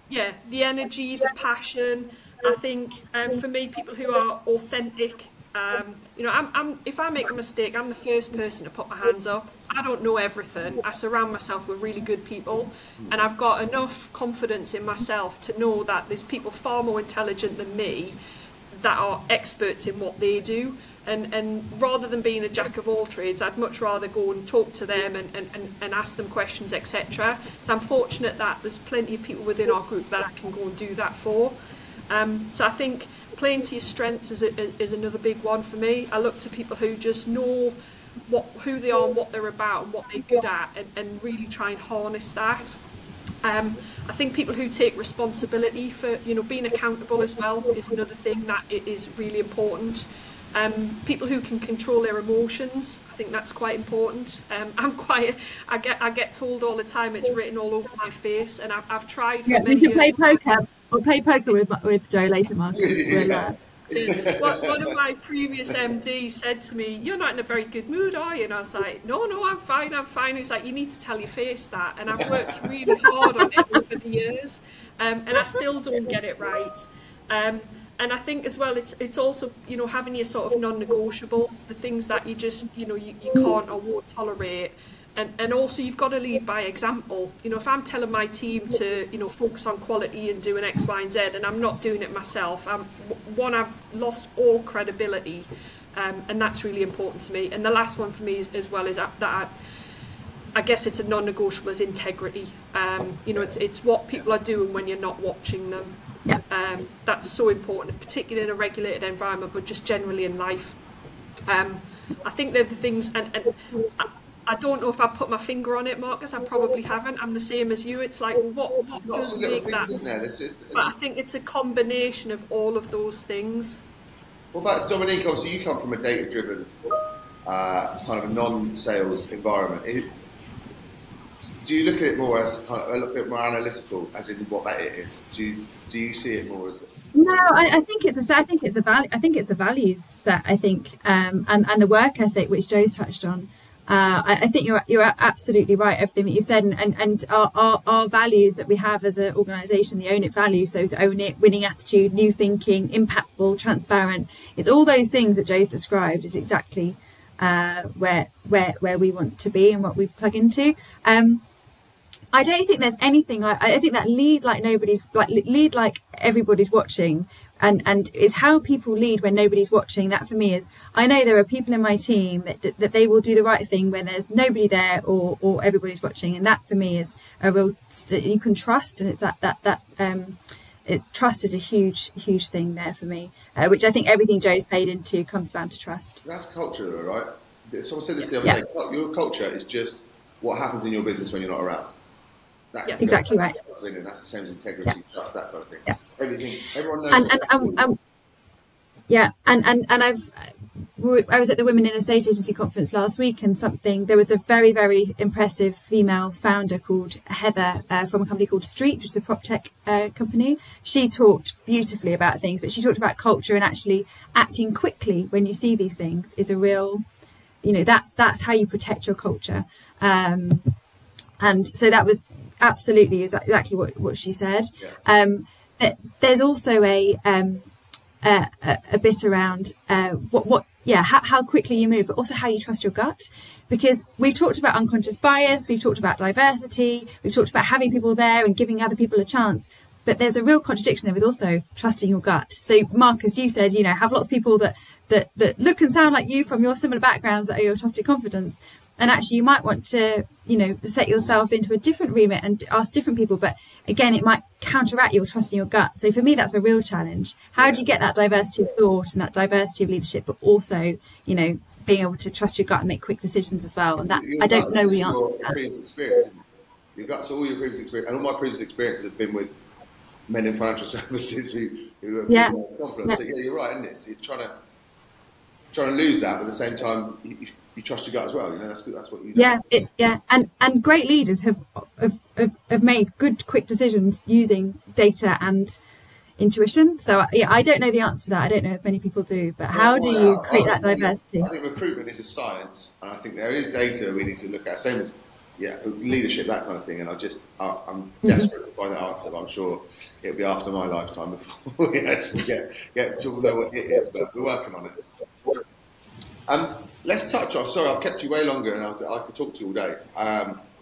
Yeah, the energy, the passion. I think for me, people who are authentic. If I make a mistake, I'm the first person to put my hands up. I don't know everything. I surround myself with really good people, and I've got enough confidence in myself to know that there's people far more intelligent than me that are experts in what they do. And rather than being a jack of all trades, I'd much rather go and talk to them and ask them questions, etc. So I'm fortunate that there's plenty of people within our group that I can go and do that for. So I think playing to your strengths is another big one for me. I look to people who just know who they are and what they're about and what they're good at, and really try and harness that. I think people who take responsibility for being accountable as well is another thing that is really important. People who can control their emotions, I think that's quite important. I get told all the time it's written all over my face, and I've tried. Yeah, we should play poker. We'll play poker with Jo later, Marcus. One of my previous MDs said to me, "You're not in a very good mood, are you?" And I was like, "No, I'm fine." He was like, "You need to tell your face that." And I've worked really hard on it over the years, and I still don't get it right. And I think as well, it's also having your sort of non-negotiables, the things that you just you can't or won't tolerate. And also you've got to lead by example. You know, if I'm telling my team to, you know, focus on quality and doing X, Y, and Z, and I'm not doing it myself, I've lost all credibility, and that's really important to me. And the last one for me is, as well, is that I guess it's a non-negotiable, is integrity. You know, it's what people are doing when you're not watching them. Yeah. That's so important, particularly in a regulated environment, but just generally in life. I think they're the things, and I don't know if I put my finger on it, Marcus. I probably haven't. I'm the same as you. It's like, what does make that? But I think it's a combination of all of those things. What about Dominique? Obviously, you come from a data-driven, kind of a non-sales environment. Do you look at it more as kind of a little bit more analytical, as in what that is? Do you see it more as? No, I think it's a values set. I think, and the work ethic, which Jo's touched on. I think you're absolutely right, everything that you said, and our values that we have as an organisation, the Own It values, those Own It, winning attitude, new thinking, impactful, transparent. It's all those things that Jo's described is exactly where we want to be and what we plug into. I don't think there's anything. I think that lead like everybody's watching. And is how people lead when nobody's watching. That for me is, I know there are people in my team that they will do the right thing when there's nobody there or everybody's watching, and that for me is a real, you can trust, and it's trust is a huge thing there for me, which I think everything Jo's paid into comes down to trust. That's culture, right? Someone said this the other day. Your culture is just what happens in your business when you're not around. That's exactly right. And that's the same as integrity, trust, that kind of thing. Yeah. Everything, everyone knows. I was at the Women in Estate Agency conference last week, and there was a very, very impressive female founder called Heather from a company called Street, which is a prop tech company. She talked beautifully about things, but she talked about culture and actually acting quickly when you see these things is a real, you know, that's how you protect your culture. And so that was absolutely exactly what she said. Yeah. There's also a bit around how quickly you move, but also how you trust your gut, because we've talked about unconscious bias, we've talked about diversity, we've talked about having people there and giving other people a chance, but there's a real contradiction there with also trusting your gut. So Mark, as you said, you know, have lots of people that look and sound like you from your similar backgrounds that are your trusted confidence. And actually, you might want to, you know, set yourself into a different remit and ask different people. But again, it might counteract your trust in your gut. So for me, that's a real challenge. How do you get that diversity of thought and that diversity of leadership, but also, you know, being able to trust your gut and make quick decisions as well? And that I don't know the answer to that. Previous experience. Your gut's all your previous experience, and all my previous experiences have been with men in financial services who have been more confident. So you're right, isn't it? So you're trying to lose that, but at the same time, you trust your gut as well. You know, that's what you do. And great leaders have made good, quick decisions using data and intuition. So I don't know the answer to that. I don't know if many people do, but how do you create that diversity? I think recruitment is a science, and I think there is data we need to look at. Same as leadership, that kind of thing. And I'm desperate to find that answer. But I'm sure it'll be after my lifetime before we actually get to know what it is. But we're working on it. Let's touch on, sorry, I've kept you way longer and I could talk to you all day,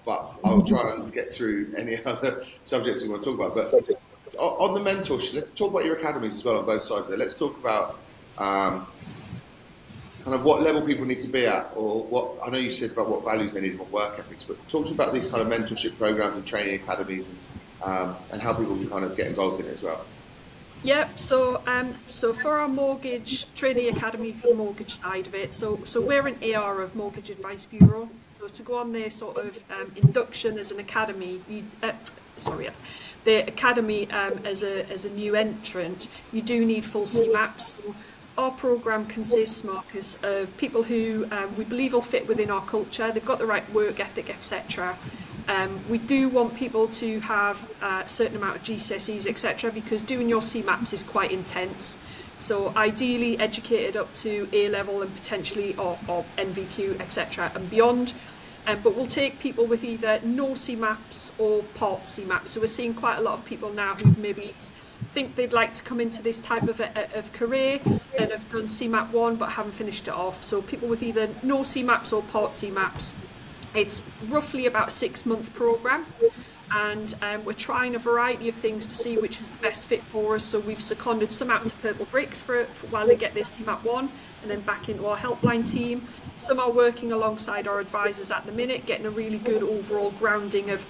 but I'll try and get through any other subjects we want to talk about. But on the mentorship, let's talk about your academies as well on both sides of it. Let's talk about kind of what level people need to be at, or what, I know you said about what values they need and what work ethics, but talk to me about these kind of mentorship programs and training academies and how people can kind of get involved in it as well. Yeah, so for our mortgage trainee academy, for the mortgage side of it, so we're an AR of Mortgage Advice Bureau. So to go on their sort of induction as an academy, the academy as a new entrant, you do need full CMAPs. So our programme consists, Marcus, of people who we believe will fit within our culture. They've got the right work ethic, etc. We do want people to have a certain amount of GCSEs, etc., because doing your CMAPs is quite intense. So ideally educated up to A level and potentially or NVQ, etc. and beyond. But we'll take people with either no CMAPs or part CMAPs. So we're seeing quite a lot of people now who maybe think they'd like to come into this type of career and have done CMAP 1 but haven't finished it off. So people with either no CMAPs or part CMAPs. It's roughly about a 6-month programme, and we're trying a variety of things to see which is the best fit for us. So we've seconded some out to Purplebricks for while they get their CMAP 1 and then back into our helpline team. Some are working alongside our advisors at the minute, getting a really good overall grounding of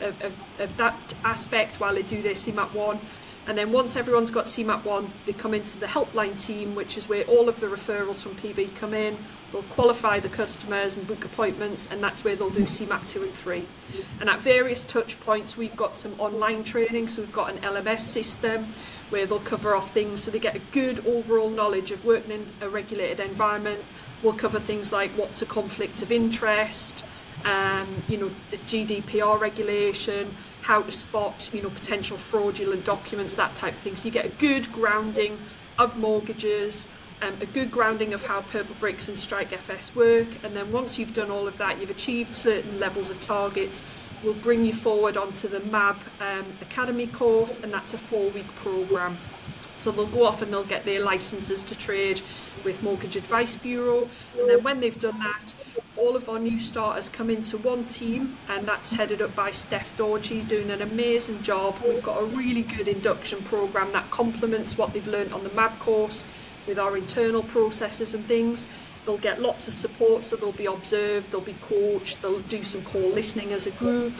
that aspect while they do their CMAP 1. And then once everyone's got CMAP 1, they come into the helpline team, which is where all of the referrals from PB come in. They'll qualify the customers and book appointments, and that's where they'll do CMAP 2 and 3. And at various touch points, we've got some online training. So we've got an LMS system where they'll cover off things so they get a good overall knowledge of working in a regulated environment. We'll cover things like what's a conflict of interest, you know, the GDPR regulation, how to spot, you know, potential fraudulent documents, that type of thing. So you get a good grounding of mortgages, a good grounding of how Purplebricks and Strike FS work, and then once you've done all of that, you've achieved certain levels of targets, we'll bring you forward onto the MAB Academy course, and that's a 4-week programme. So they'll go off and they'll get their licences to trade with Mortgage Advice Bureau, and then when they've done that, all of our new starters come into one team, and that's headed up by Steph Dord. She's doing an amazing job. We've got a really good induction programme that complements what they've learned on the MAB course with our internal processes and things. They'll get lots of support, so they'll be observed, they'll be coached, they'll do some call listening as a group.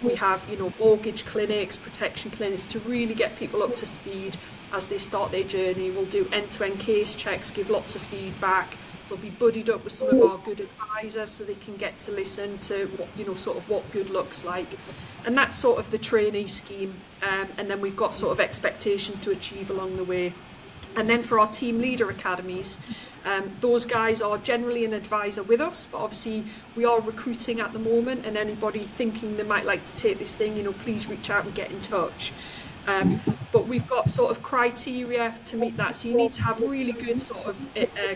We have, you know, mortgage clinics, protection clinics to really get people up to speed as they start their journey. We'll do end-to-end case checks, give lots of feedback. They'll be buddied up with some of our good advisors so they can get to listen to what, you know, sort of what good looks like. And that's sort of the trainee scheme. And then we've got sort of expectations to achieve along the way. And then for our team leader academies, those guys are generally an advisor with us, but obviously we are recruiting at the moment, and anybody thinking they might like to take this thing, you know, please reach out and get in touch. But we've got sort of criteria to meet that, so you need to have really good sort of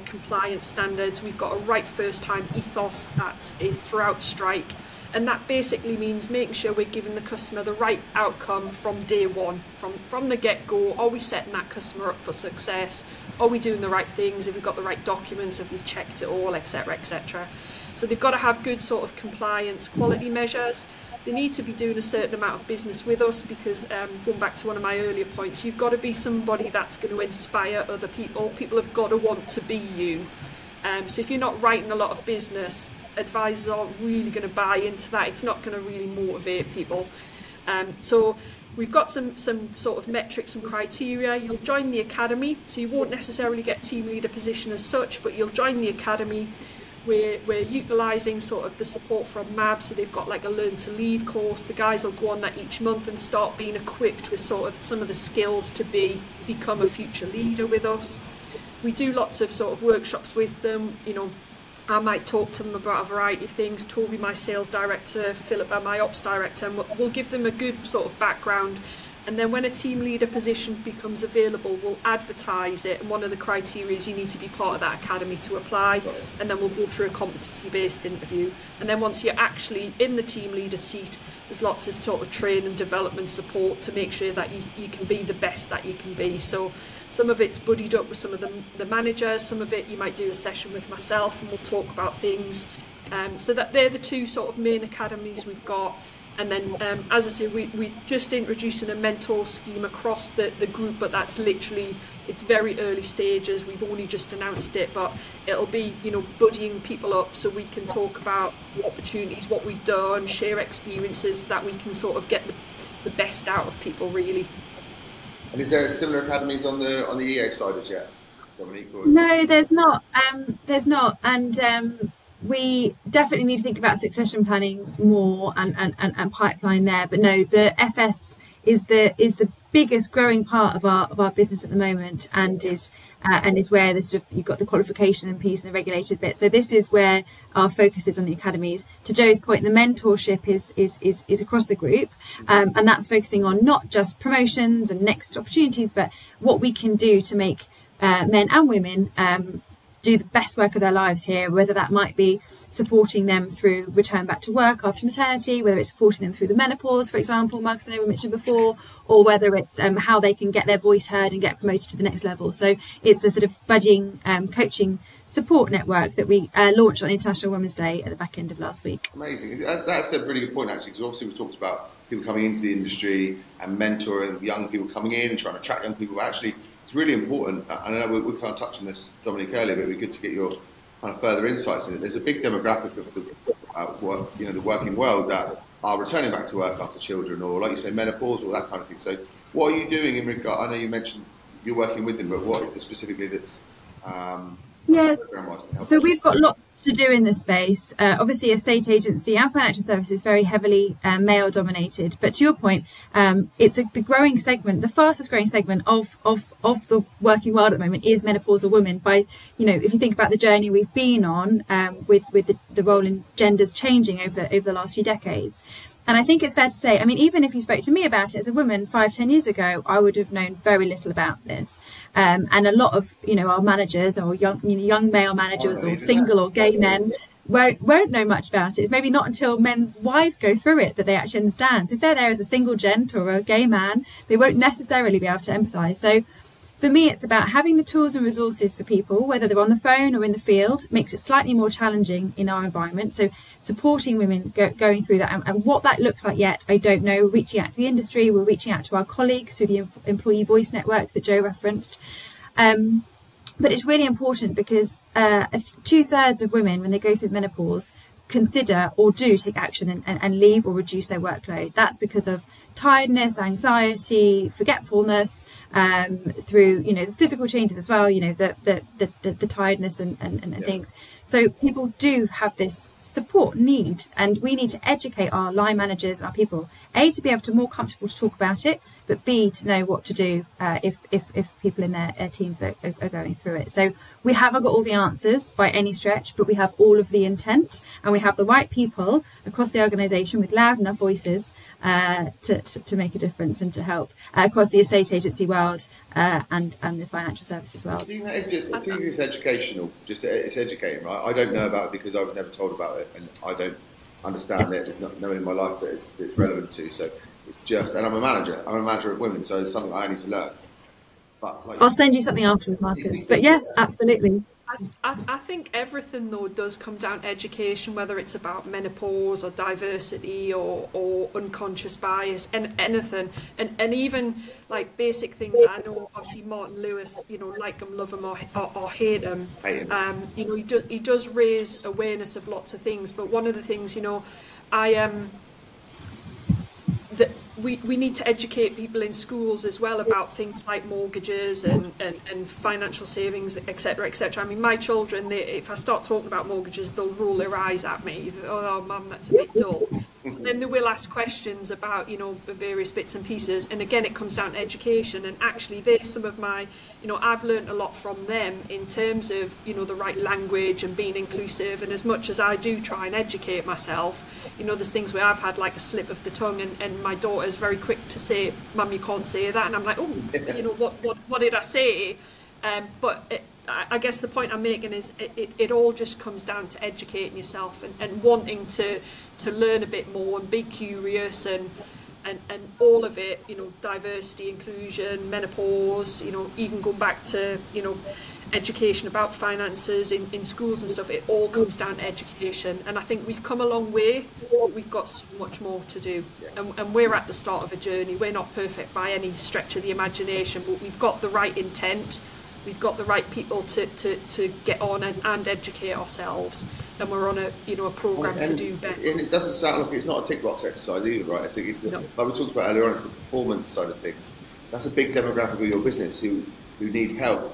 compliance standards. We've got a right first time ethos that is throughout Strike, and that basically means making sure we're giving the customer the right outcome from day one, from the get-go. Are we setting that customer up for success? Are we doing the right things? Have we got the right documents? Have we checked it all, etc., etc.? So they've got to have good sort of compliance quality measures. They need to be doing a certain amount of business with us because, going back to one of my earlier points, you've got to be somebody that's going to inspire other people. People have got to want to be you. So if you're not writing a lot of business, advisors aren't really going to buy into that. It's not going to really motivate people. So we've got some sort of metrics and criteria. You'll join the academy, so you won't necessarily get team leader position as such, but you'll join the academy. We're utilising sort of the support from MAB, so they've got like a learn to lead course. The guys will go on that each month and start being equipped with sort of some of the skills to become a future leader with us. We do lots of sort of workshops with them. You know, I might talk to them about a variety of things. Toby, my sales director, Philip, my ops director, and we'll give them a good sort of background. And then when a team leader position becomes available, we'll advertise it. And one of the criteria is you need to be part of that academy to apply. And then we'll go through a competency-based interview. And then once you're actually in the team leader seat, there's lots of sort of training and development support to make sure that you can be the best that you can be. So some of it's buddied up with some of the managers. Some of it you might do a session with myself and we'll talk about things. So that they're the two sort of main academies we've got. And then, as I say, we're just introducing a mentor scheme across the group, but that's literally, it's very early stages. We've only just announced it, but it'll be, you know, buddying people up so we can talk about opportunities, what we've done, share experiences, so that we can sort of get the best out of people, really. And is there similar academies on the EA side as yet, Dominique? Or? No, there's not. And we definitely need to think about succession planning more and pipeline there. But no, the FS is the biggest growing part of our business at the moment, and is where the sort of, you've got the qualification and piece and the regulated bit. So this is where our focus is on the academies. To Jo's point, the mentorship is across the group, and that's focusing on not just promotions and next opportunities, but what we can do to make men and women do the best work of their lives here, whether that might be supporting them through return back to work after maternity, whether it's supporting them through the menopause, for example, Marcus and I mentioned before, or whether it's how they can get their voice heard and get promoted to the next level. So it's a sort of buddying, coaching support network that we launched on International Women's Day at the back end of last week. Amazing. That's a really good point, actually, because obviously we talked about people coming into the industry and mentoring young people coming in and trying to attract young people. Actually, it's really important. I know we kind of touched on this, Dominique, earlier, but it'd be good to get your kind of further insights in it. There's a big demographic of the working world that are returning back to work after children, or like you say, menopause, or that kind of thing. So, what are you doing in regard? I know you mentioned you're working with them, but what specifically that's yes. So we've got lots to do in this space. Obviously, estate agency and financial services very heavily male dominated. But to your point, it's the growing segment, the fastest growing segment of the working world at the moment is menopausal women. By if you think about the journey we've been on with the role in genders changing over the last few decades. And I think it's fair to say, I mean, even if you spoke to me about it as a woman 5-10 years ago, I would have known very little about this. And a lot of, our managers or young male managers or single or gay men won't know much about it. It's maybe not until men's wives go through it that they actually understand. So if they're there as a single gent or a gay man, they won't necessarily be able to empathise. So for me, it's about having the tools and resources for people, whether they're on the phone or in the field, makes it slightly more challenging in our environment. So supporting women going through that, and what that looks like yet, I don't know. We're reaching out to the industry, we're reaching out to our colleagues through the Employee Voice Network that Jo referenced. But it's really important because 2/3 of women, when they go through menopause, consider or do take action and leave or reduce their workload. That's because of tiredness, anxiety, forgetfulness, through the physical changes as well, the tiredness and things. So people do have this support need, and we need to educate our line managers, our people, A, to be able to more comfortable to talk about it, but B, to know what to do if people in their teams are going through it. So we haven't got all the answers by any stretch, but we have all of the intent, and we have the right people across the organisation with loud enough voices to make a difference and to help across the estate agency world and the financial services world. I think it's educational, it's educating, right? I don't know about it because I was never told about it, and I don't understand it. There's no one in my life that it's relevant to. So it's just, and I'm a manager of women, so it's something I need to learn. But I'll send you something afterwards, Marcus. But yes, absolutely. I think everything, though, does come down to education, whether it's about menopause or diversity or unconscious bias and anything. And even like basic things I know, obviously Martin Lewis, like him, love him or hate him. He does raise awareness of lots of things. But one of the things, that we need to educate people in schools as well about things like mortgages and financial savings, etc., etc. I mean, my children, if I start talking about mortgages, they'll roll their eyes at me. Oh, Mum, that's a bit dull. Then they will ask questions about, the various bits and pieces. And again, it comes down to education. And actually, there's some of my, I've learned a lot from them in terms of, the right language and being inclusive. And as much as I do try and educate myself, there's things where I've had like a slip of the tongue, and my daughter's very quick to say, Mum, you can't say that. And I'm like, oh, what did I say? I guess the point I'm making is it all just comes down to educating yourself and wanting to learn a bit more and be curious and all of it, diversity, inclusion, menopause, even going back to, education about finances in schools and stuff. It all comes down to education, and I think we've come a long way, but we've got so much more to do, and we're at the start of a journey. We're not perfect by any stretch of the imagination, but we've got the right intent, we've got the right people to get on and educate ourselves, and we're on a programme to do better. And it doesn't sound like it's not a tick box exercise either, right? I think it's like we talked about earlier on, it's the performance side of things. That's a big demographic of your business who need help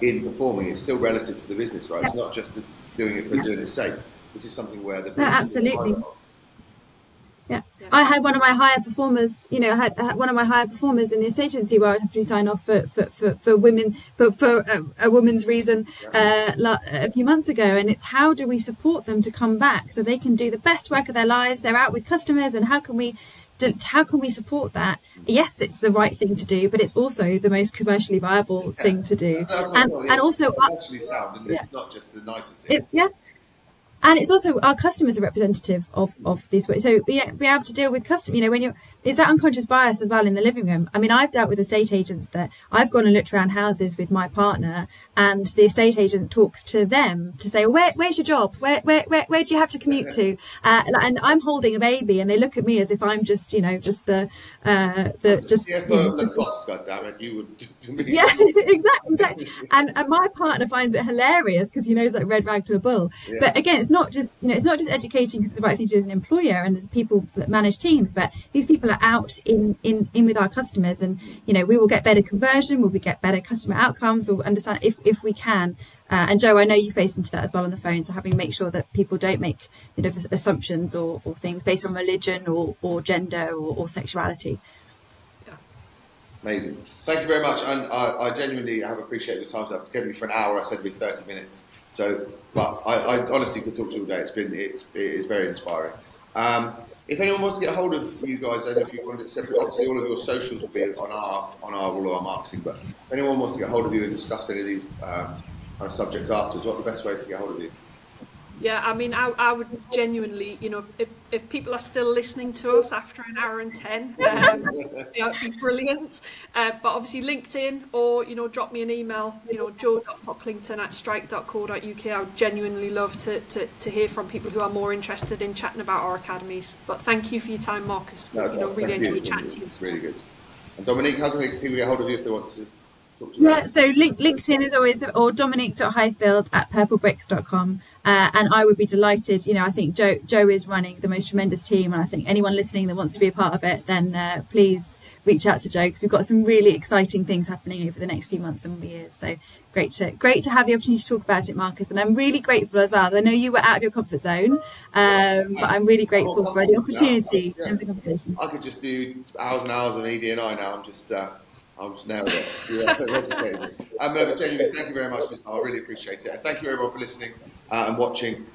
in performing. It's still relative to the business, right? It's not just doing it for doing its sake. This is something where the business absolutely. Yeah, I had one of my higher performers. I had one of my higher performers in the estate agency where I had to sign off for women for a woman's reason a few months ago, and it's how do we support them to come back so they can do the best work of their lives? They're out with customers, and how can we support that? Yes, it's the right thing to do, but it's also the most commercially viable thing to do. And also actually sound, and it's not just the nicety. And it's also our customers are representative of these ways. So be able to deal with customers. When it's that unconscious bias as well in the living room. I mean, I've dealt with estate agents that I've gone and looked around houses with my partner, and the estate agent talks to them to say, where's your job? Where do you have to commute to? And I'm holding a baby, and they look at me as if I'm just, just the boss, goddammit, you would. Yeah, exactly. And my partner finds it hilarious because he knows like red rag to a bull. Yeah. But again, it's not just educating because it's the right thing to do as an employer, and there's people that manage teams, but these people are out in with our customers, and we will get better conversion, we'll get better customer outcomes, or understand if we can. And Jo, I know you face into that as well on the phone, so having to make sure that people don't make assumptions or things based on religion or gender or sexuality. Yeah. Amazing. Thank you very much, and I genuinely have appreciated your time. So I've given me for an hour. I said it'd be 30 minutes. So, but I honestly could talk to you all day. It is very inspiring. If anyone wants to get a hold of you guys, and if you want to, obviously all of your socials will be on all of our marketing. But if anyone wants to get a hold of you and discuss any of these kind of subjects afterwards, what are the best ways to get a hold of you? Yeah, I mean, I would genuinely, if people are still listening to us after an hour and 10, it'd be brilliant. But obviously LinkedIn, or, drop me an email, jo.pocklington@strike.co.uk. I would genuinely love to hear from people who are more interested in chatting about our academies. But thank you for your time, Marcus. Really enjoyed chatting to you. It's really good. And Dominique, how can people get hold of you if they want to? Yeah, so LinkedIn is always, or Dominique.Highfield@purplebricks.com. And I would be delighted, I think Jo is running the most tremendous team, and I think anyone listening that wants to be a part of it, then please reach out to Jo, because we've got some really exciting things happening over the next few months and years. So great to have the opportunity to talk about it, Marcus. And I'm really grateful as well. I know you were out of your comfort zone, but I'm really grateful for the opportunity and the conversation. I could just do hours and hours on ED&I now. I'm just nailed it. Yeah, but genuinely, thank you very much, Ms. I really appreciate it. And thank you everyone for listening and watching.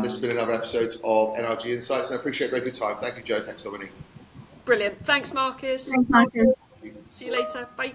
This has been another episode of NRG Insights, and I appreciate a very good time. Thank you, Jo. Thanks, Dominique. Brilliant. Thanks, Marcus. Thanks, Marcus. See you later. Bye.